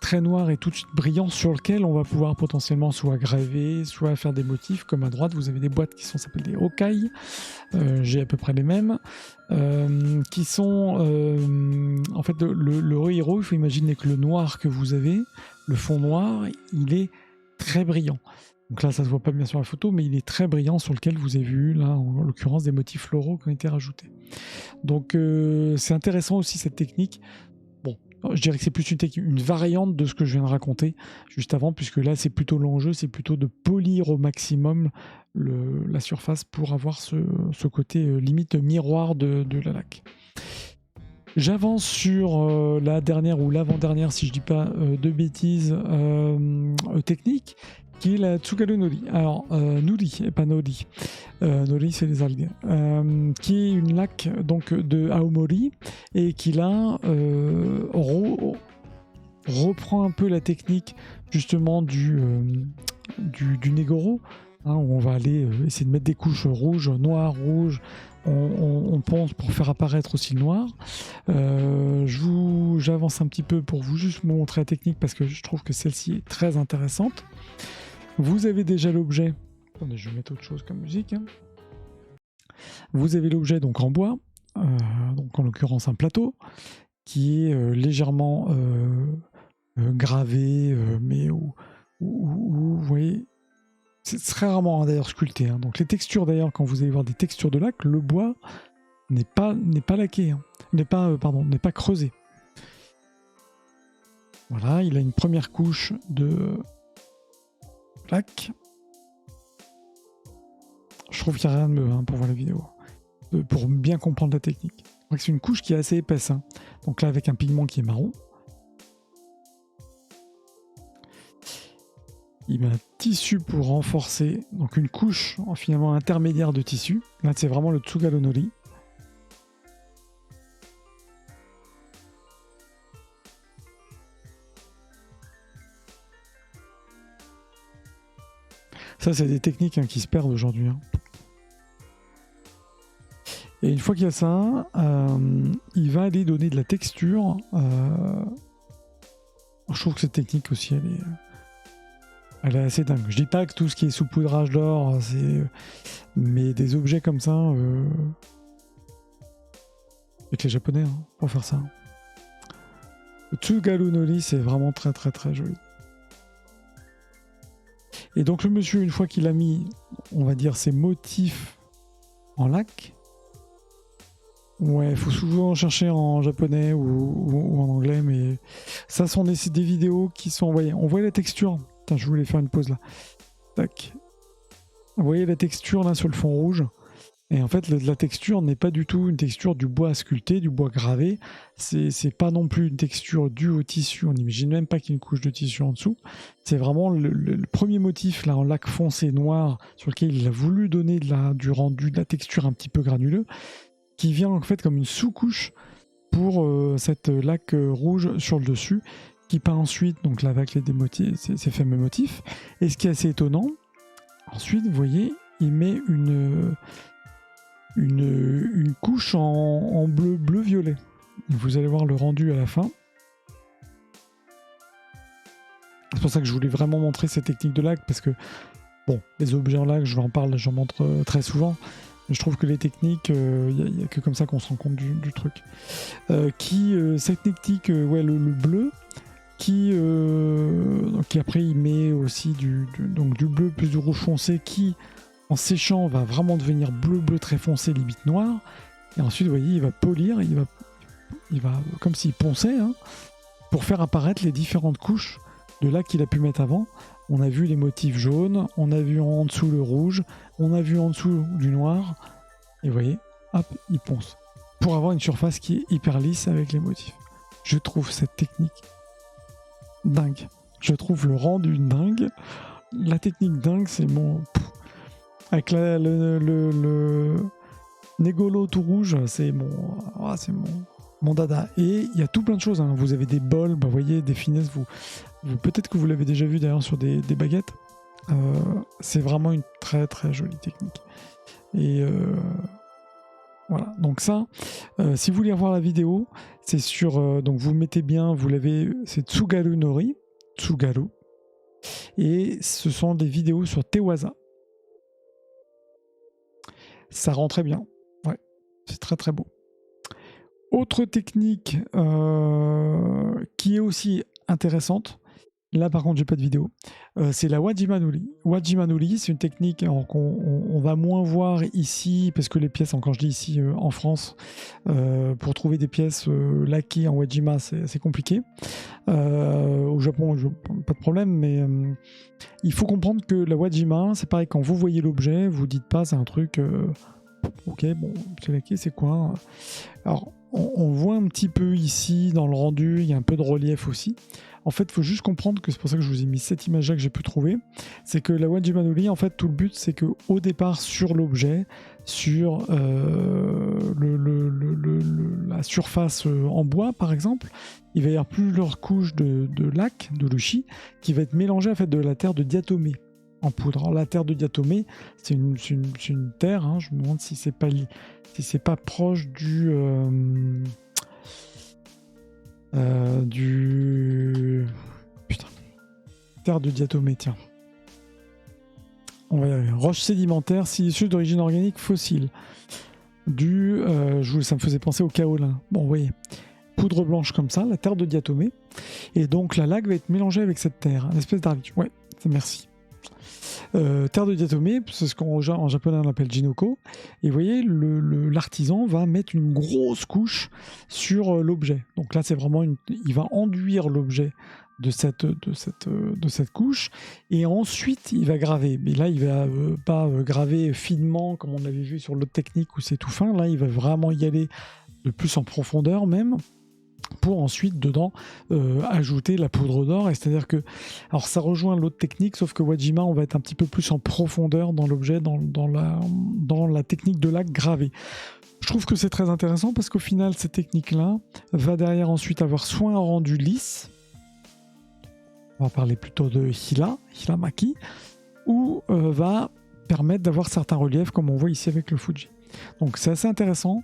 A: très noir et tout de suite brillant sur lequel on va pouvoir potentiellement soit graver, soit faire des motifs. Comme à droite, vous avez des boîtes qui s'appellent des Hokai. J'ai à peu près les mêmes. Qui sont en fait le héros. Il faut imaginer que le noir que vous avez, le fond noir, il est très brillant. Donc là, ça se voit pas bien sur la photo, mais il est très brillant, sur lequel vous avez vu, là, en l'occurrence, des motifs floraux qui ont été rajoutés. Donc c'est intéressant aussi cette technique. Bon, je dirais que c'est plus une variante de ce que je viens de raconter juste avant, puisque là, c'est plutôt l'enjeu, c'est plutôt de polir au maximum la surface pour avoir ce côté limite miroir de la laque. J'avance sur la dernière ou l'avant-dernière, si je dis pas de bêtises, technique, qui est la Tsugaru Nori. Alors, Nori, et pas Nori. Nori, c'est les algues. Qui est une laque donc, de Aomori, et qui là reprend un peu la technique justement du Negoro, hein, où on va aller essayer de mettre des couches rouges, noires, rouges. On ponce pour faire apparaître aussi le noir. J'avance un petit peu pour vous juste montrer la technique, parce que je trouve que celle-ci est très intéressante. Vous avez déjà l'objet. Attendez, je vais mettre autre chose comme musique. Hein. Vous avez l'objet donc en bois, donc en l'occurrence un plateau, qui est légèrement gravé, mais où vous voyez, c'est très rarement d'ailleurs sculpté. Hein. Donc les textures d'ailleurs, quand vous allez voir des textures de laque, le bois n'est pas laqué, hein. n'est pas creusé. Voilà, il a une première couche de laque. Je trouve qu'il n'y a rien de mieux pour voir la vidéo, pour bien comprendre la technique. C'est une couche qui est assez épaisse, hein. Donc là avec un pigment qui est marron. Il met un tissu pour renforcer, donc une couche finalement intermédiaire de tissu. Là c'est vraiment le Tsugaru Nori. Ça c'est des techniques qui se perdent aujourd'hui. Hein. Et une fois qu'il y a ça, il va aller donner de la texture. Je trouve que cette technique aussi, elle est assez dingue. Je dis pas que tout ce qui est saupoudrage d'or, mais des objets comme ça, avec les japonais, pour faire ça. Le Tsugaru Nori, c'est vraiment très très très joli. Et donc le monsieur, une fois qu'il a mis, on va dire, ses motifs en laque, ouais, il faut souvent chercher en japonais ou en anglais, mais ça sont des vidéos qui sont envoyées. On voit la texture. Putain, je voulais faire une pause là. Tac. Vous voyez la texture là sur le fond rouge. Et en fait, la texture n'est pas du tout une texture du bois sculpté, du bois gravé. C'est pas non plus une texture due au tissu. On n'imagine même pas qu'il y ait une couche de tissu en dessous. C'est vraiment le premier motif là en laque foncé noir sur lequel il a voulu donner du rendu, de la texture un petit peu granuleux, qui vient en fait comme une sous-couche pour cette laque rouge sur le dessus, qui peint ensuite donc là avec des motifs, ces fameux motifs. Et ce qui est assez étonnant, ensuite vous voyez, il met une couche en bleu-violet. Vous allez voir le rendu à la fin. C'est pour ça que je voulais vraiment montrer cette technique de laque, parce que bon, les objets en laque, j'en montre très souvent. Je trouve que les techniques, il n'y a que comme ça qu'on se rend compte du truc. Cette technique, ouais, le bleu, donc après il met aussi du bleu plus du rouge foncé, qui en séchant va vraiment devenir bleu très foncé, limite noir. Et ensuite, vous voyez, il va polir, il va comme s'il ponçait, hein, pour faire apparaître les différentes couches de laque qu'il a pu mettre avant. On a vu les motifs jaunes, on a vu en dessous le rouge, on a vu en dessous du noir, et vous voyez, hop, il ponce, pour avoir une surface qui est hyper lisse avec les motifs. Je trouve cette technique dingue. Je trouve le rendu dingue. La technique dingue, c'est mon... Avec le Negoro tout rouge, c'est mon dada. Et il y a tout plein de choses. Hein. Vous avez des bols, vous voyez, des finesses. Peut-être que vous l'avez déjà vu d'ailleurs sur des baguettes. C'est vraiment une très très jolie technique. Et Voilà, donc ça, si vous voulez revoir la vidéo, c'est sur, donc vous mettez bien, vous l'avez, c'est Tsugaru Nori, Tsugaru, et ce sont des vidéos sur Tewaza. Ça rend très bien, ouais, c'est très très beau. Autre technique qui est aussi intéressante, là par contre j'ai pas de vidéo, c'est la Wajima Nuri. Wajima Nuri, c'est une technique qu'on va moins voir ici, parce que les pièces, quand je dis ici en France, pour trouver des pièces laquées en Wajima, c'est assez compliqué. Au Japon, pas de problème, mais il faut comprendre que la Wajima, c'est pareil, quand vous voyez l'objet, vous dites pas c'est un truc... ok, bon, c'est laqué, c'est quoi? Alors, on voit un petit peu ici dans le rendu, il y a un peu de relief aussi. En fait, il faut juste comprendre que c'est pour ça que je vous ai mis cette image-là que j'ai pu trouver. C'est que la Wajima Nuri, en fait, tout le but, c'est qu'au départ, sur l'objet, sur la surface en bois, par exemple, il va y avoir plusieurs couches de lac, de lushi, qui va être mélangée en fait de la terre de diatomée en poudre. Alors, la terre de diatomée, c'est une terre, hein, je me demande si c'est pas proche du putain, terre de diatomée, tiens. On va y arriver. Roche sédimentaire, siliceuse d'origine organique fossile. Ça me faisait penser au kaolin. Bon, vous voyez, poudre blanche comme ça, la terre de diatomée. Et donc la laque va être mélangée avec cette terre, une espèce d'argile. Ouais, merci. Terre de diatomée, c'est ce qu'en japonais on appelle jinoko. Et vous voyez, l'artisan va mettre une grosse couche sur l'objet. Donc là, c'est vraiment il va enduire l'objet de cette couche, et ensuite il va graver. Mais là, il va pas graver finement comme on l'avait vu sur l'autre technique où c'est tout fin. Là, il va vraiment y aller de plus en profondeur même, pour ensuite dedans ajouter la poudre d'or. Et c'est-à-dire que, alors ça rejoint l'autre technique, sauf que Wajima, on va être un petit peu plus en profondeur dans l'objet, dans la technique de lac gravé. Je trouve que c'est très intéressant parce qu'au final, cette technique-là va derrière ensuite avoir soit un rendu lisse, on va parler plutôt de Hiramaki, ou va permettre d'avoir certains reliefs comme on voit ici avec le Fuji. Donc c'est assez intéressant.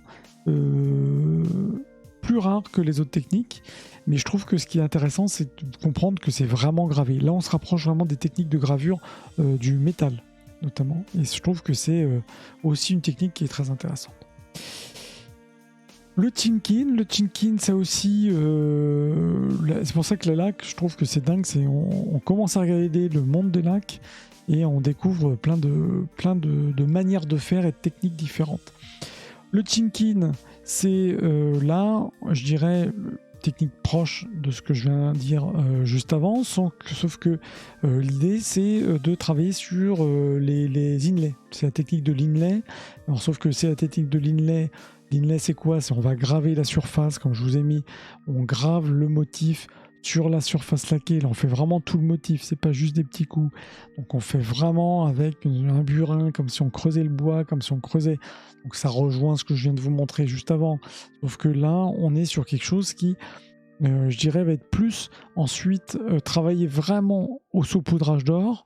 A: Plus rare que les autres techniques, mais je trouve que ce qui est intéressant, c'est de comprendre que c'est vraiment gravé. Là, on se rapproche vraiment des techniques de gravure du métal, notamment, et je trouve que c'est aussi une technique qui est très intéressante. Le chinkin, ça aussi, c'est pour ça que le lac, je trouve que c'est dingue, on commence à regarder le monde des lacs, et on découvre plein de manières de faire et de techniques différentes. Le chinkin, c'est là, je dirais, technique proche de ce que je viens de dire juste avant, sauf que l'idée, c'est de travailler sur les inlays. C'est la technique de l'inlay. Alors, sauf que c'est la technique de l'inlay. L'inlay, c'est quoi? On va graver la surface, comme je vous ai mis. On grave le motif sur la surface laquée. Là, on fait vraiment tout le motif, c'est pas juste des petits coups. Donc on fait vraiment avec un burin, comme si on creusait le bois, comme si on creusait. Donc ça rejoint ce que je viens de vous montrer juste avant. Sauf que là, on est sur quelque chose qui, je dirais, va être plus ensuite travailler vraiment au saupoudrage d'or.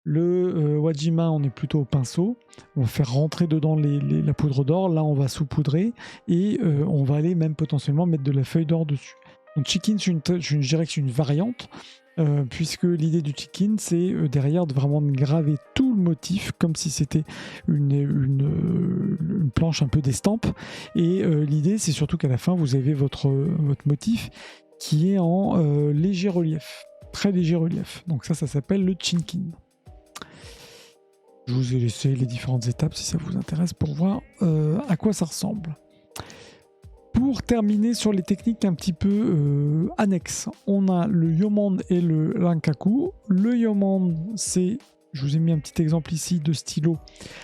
A: Le Wajima, on est plutôt au pinceau. On va faire rentrer dedans la poudre d'or. Là, on va saupoudrer et on va aller même potentiellement mettre de la feuille d'or dessus. Donc chikin, je dirais que c'est une variante, puisque l'idée du chikin, c'est derrière de vraiment graver tout le motif, comme si c'était une planche un peu d'estampe. Et l'idée, c'est surtout qu'à la fin, vous avez votre motif qui est en léger relief, très léger relief. Donc ça s'appelle le chinkin. Je vous ai laissé les différentes étapes si ça vous intéresse pour voir à quoi ça ressemble. Pour terminer sur les techniques un petit peu annexes, on a le Yomon et le Rankaku. Le Yomon, c'est, je vous ai mis un petit exemple ici de stylo,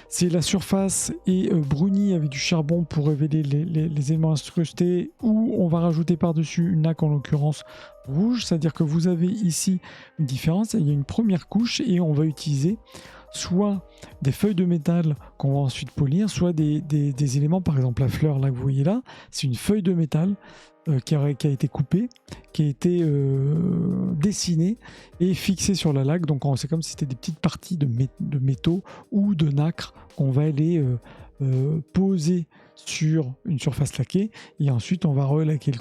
A: c'est la surface est brunie avec du charbon pour révéler les éléments incrustés, ou on va rajouter par-dessus une laque en l'occurrence rouge, c'est-à-dire que vous avez ici une différence, il y a une première couche et on va utiliser soit des feuilles de métal qu'on va ensuite polir, soit des éléments, par exemple la fleur là que vous voyez là, c'est une feuille de métal qui a été coupée, qui a été dessinée et fixée sur la laque. Donc c'est comme si c'était des petites parties de métaux ou de nacre qu'on va aller poser sur une surface laquée et ensuite on va relaquer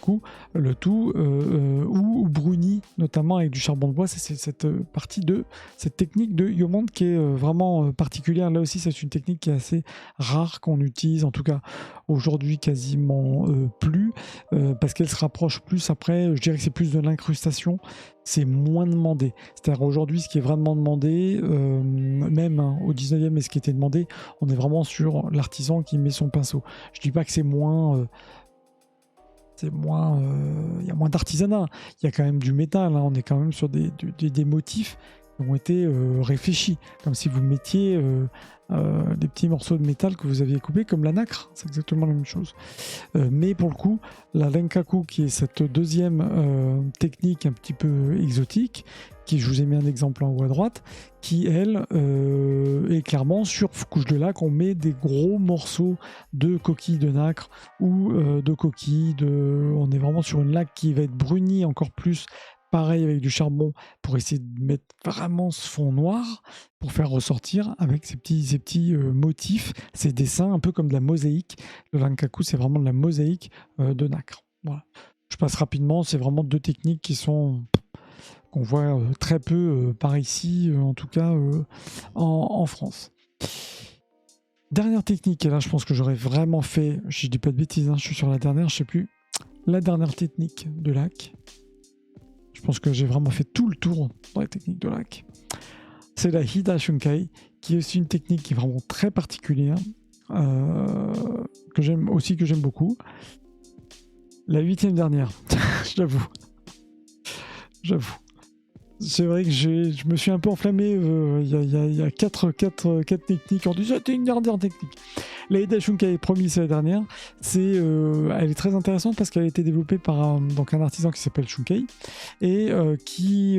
A: le tout ou bruni, notamment avec du charbon de bois. C'est cette partie de cette technique de Yomond qui est vraiment particulière. Là aussi, c'est une technique qui est assez rare qu'on utilise, en tout cas aujourd'hui quasiment plus, parce qu'elle se rapproche plus après, je dirais que c'est plus de l'incrustation, c'est moins demandé. C'est-à-dire aujourd'hui, ce qui est vraiment demandé, même au 19e, et ce qui était demandé, on est vraiment sur l'artisan qui met son pinceau. Je dis pas que c'est moins... il y a moins d'artisanat, il y a quand même du métal, hein. On est quand même sur des motifs qui ont été réfléchis, comme si vous mettiez des petits morceaux de métal que vous aviez coupés, comme la nacre, c'est exactement la même chose. Mais pour le coup, la Renkaku, qui est cette deuxième technique un petit peu exotique, qui, je vous ai mis un exemple en haut à droite, qui elle est clairement sur couche de laque, on met des gros morceaux de coquilles de nacre ou de coquilles, on est vraiment sur une laque qui va être brunie encore plus, pareil avec du charbon, pour essayer de mettre vraiment ce fond noir, pour faire ressortir avec ces petits motifs, ces dessins, un peu comme de la mosaïque. Le Renkaku, c'est vraiment de la mosaïque de nacre. Voilà. Je passe rapidement, c'est vraiment deux techniques qu'on voit très peu par ici, en tout cas en France. Dernière technique, et là je pense que j'aurais vraiment fait, je dis pas de bêtises, hein, je suis sur la dernière, je sais plus, la dernière technique de laque. Je pense que j'ai vraiment fait tout le tour dans les techniques de laque. C'est la Hida Shunkai, qui est aussi une technique qui est vraiment très particulière, que j'aime beaucoup. La 8e dernière, j'avoue. C'est vrai que je me suis un peu enflammé. Il y a quatre techniques. On dit c'était une dernière technique. La Hida Shunkai, promis, c'est la dernière. Elle est très intéressante parce qu'elle a été développée par un artisan qui s'appelle Shunkai et qui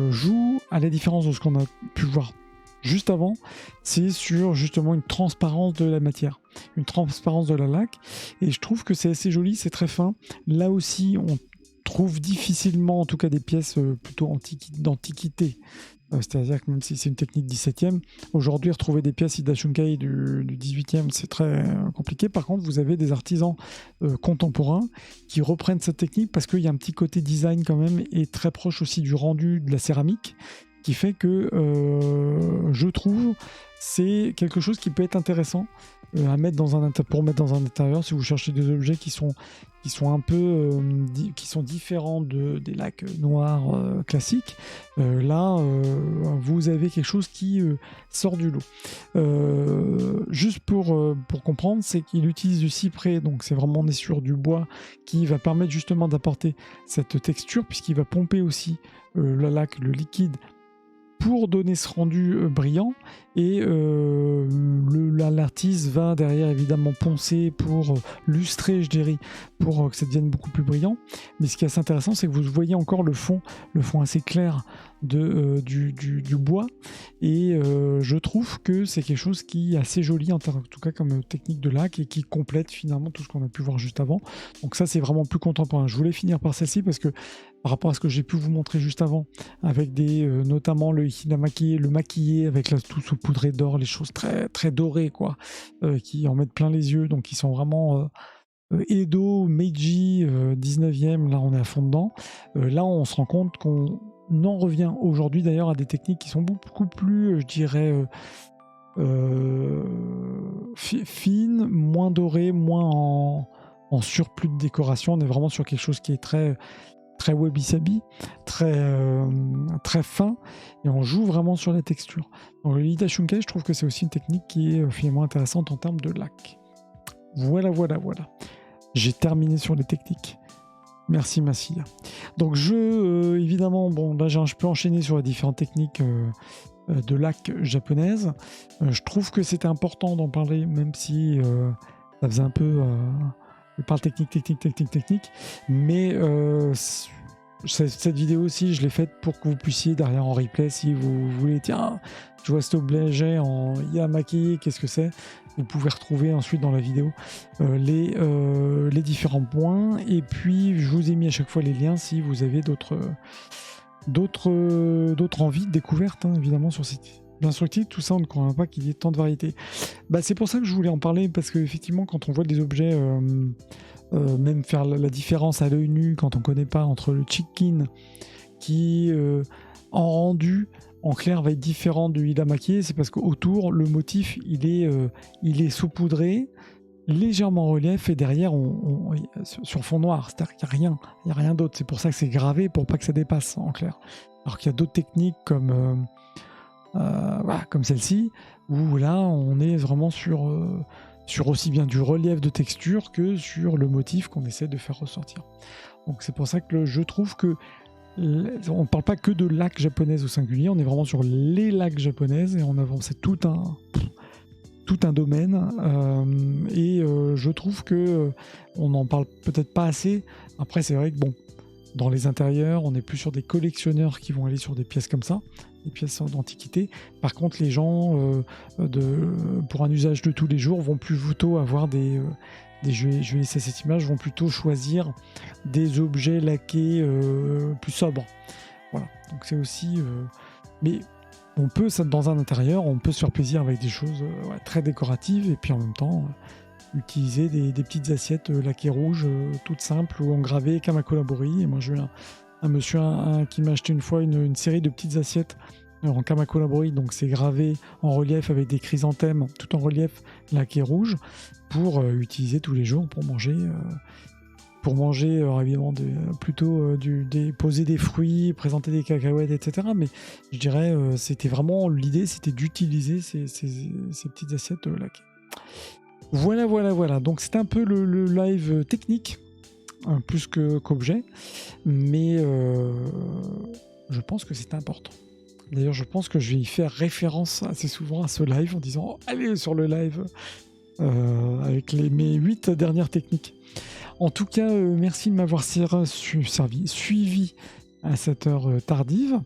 A: joue, à la différence de ce qu'on a pu voir juste avant, c'est sur justement une transparence de la matière, une transparence de la laque. Et je trouve que c'est assez joli, c'est très fin. Là aussi, on trouve difficilement, en tout cas des pièces plutôt d'antiquité. C'est-à-dire que même si c'est une technique 17e, aujourd'hui retrouver des pièces Hida Shunkai du 18e, c'est très compliqué. Par contre, vous avez des artisans contemporains qui reprennent cette technique parce qu'il y a un petit côté design quand même et très proche aussi du rendu de la céramique, qui fait que je trouve c'est quelque chose qui peut être intéressant à mettre pour mettre dans un intérieur si vous cherchez des objets qui sont un peu qui sont différents des laques noires classiques. Là vous avez quelque chose qui sort du lot. Juste pour comprendre, c'est qu'il utilise du cyprès, donc c'est vraiment, on est sur du bois qui va permettre justement d'apporter cette texture, puisqu'il va pomper aussi la laque, le liquide, pour donner ce rendu brillant, et l'artiste va derrière évidemment poncer pour lustrer, je dirais, pour que ça devienne beaucoup plus brillant. Mais ce qui est assez intéressant, c'est que vous voyez encore le fond assez clair du bois, et je trouve que c'est quelque chose qui est assez joli en tout cas comme technique de laque, et qui complète finalement tout ce qu'on a pu voir juste avant. Donc ça, c'est vraiment plus contemporain. Je voulais finir par celle-ci parce que par rapport à ce que j'ai pu vous montrer juste avant, avec notamment le maquillé avec tout saupoudré d'or, les choses très, très dorées, quoi, qui en mettent plein les yeux, donc qui sont vraiment Edo, Meiji, 19e, là on est à fond dedans. Là on se rend compte qu'on en revient aujourd'hui d'ailleurs à des techniques qui sont beaucoup plus, je dirais, fines, moins dorées, moins en surplus de décoration. On est vraiment sur quelque chose qui est très très wabi-sabi, très fin, et on joue vraiment sur la texture. Donc le Hida Shunkai, je trouve que c'est aussi une technique qui est finalement intéressante en termes de laque. Voilà. J'ai terminé sur les techniques. Merci Massia. Donc évidemment, bon là je peux enchaîner sur les différentes techniques de laque japonaise. Je trouve que c'était important d'en parler, même si ça faisait un peu... je parle technique, mais cette vidéo aussi, je l'ai faite pour que vous puissiez derrière en replay, si vous voulez, tiens, je vois cet objet il y a maquillé, qu'est-ce que c'est? Vous pouvez retrouver ensuite dans la vidéo les différents points, et puis je vous ai mis à chaque fois les liens si vous avez d'autres envies de découverte, hein, évidemment, sur L'instructif, tout ça, on ne croit pas qu'il y ait tant de variété. Bah, c'est pour ça que je voulais en parler, parce qu'effectivement, quand on voit des objets, même faire la différence à l'œil nu, quand on ne connaît pas entre le chicken qui, en rendu, en clair, va être différent du Hida maquillé, c'est parce qu'autour, le motif, il est saupoudré, légèrement en relief, et derrière, sur fond noir, c'est-à-dire qu'il n'y a rien d'autre. C'est pour ça que c'est gravé, pour pas que ça dépasse, en clair. Alors qu'il y a d'autres techniques comme celle-ci, où là on est vraiment sur aussi bien du relief de texture que sur le motif qu'on essaie de faire ressortir. Donc c'est pour ça que je trouve que on ne parle pas que de laque japonaise au singulier, on est vraiment sur les laques japonaises et on avance tout un domaine, et je trouve que on n'en parle peut-être pas assez. Après c'est vrai que bon, dans les intérieurs, on n'est plus sur des collectionneurs qui vont aller sur des pièces comme ça, des pièces d'antiquité. Par contre, les gens, pour un usage de tous les jours, vont plutôt avoir je vais laisser cette image, vont plutôt choisir des objets laqués plus sobres. Voilà, donc c'est aussi... mais on peut, dans un intérieur, on peut se faire plaisir avec des choses très décoratives, et puis en même temps... utiliser des petites assiettes laquées rouges, toutes simples, ou engravées Kamakura-bori. Et moi, j'ai eu un monsieur qui m'a acheté une fois une série de petites assiettes en Kamakura-bori, donc c'est gravé en relief avec des chrysanthèmes, tout en relief laquées rouges, pour utiliser tous les jours pour manger. Évidemment, plutôt poser des fruits, présenter des cacahuètes, etc. Mais je dirais, c'était vraiment l'idée, c'était d'utiliser ces petites assiettes laquées. Voilà. Donc c'est un peu le live technique, plus qu'objet, mais je pense que c'est important. D'ailleurs, je pense que je vais y faire référence assez souvent à ce live en disant oh, allez sur le live avec mes 8 dernières techniques. En tout cas, merci de m'avoir suivi à cette heure tardive.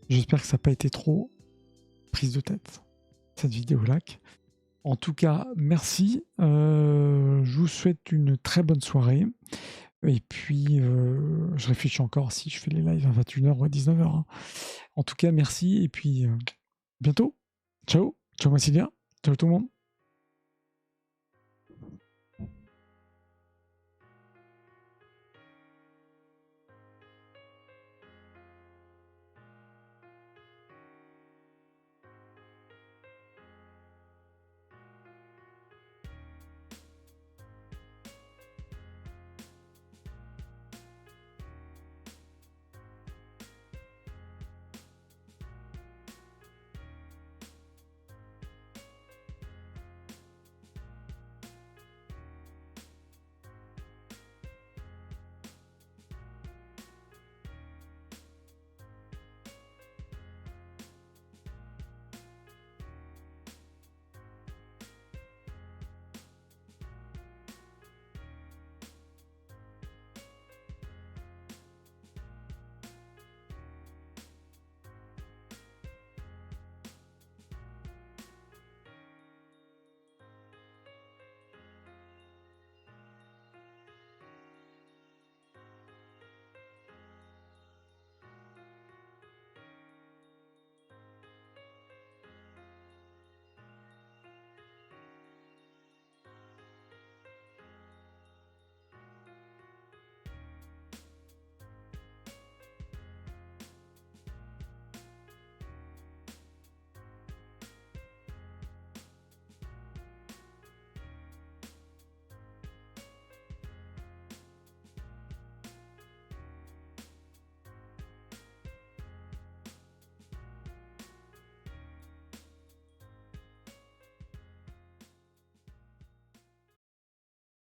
A: J'espère que ça n'a pas été trop prise de tête, cette vidéo lac. En tout cas, merci. Je vous souhaite une très bonne soirée. Et puis, je réfléchis encore si je fais les lives à 21h ou à 19h. Hein. En tout cas, merci. Et puis, bientôt. Ciao. Ciao, Massilia. Ciao tout le monde.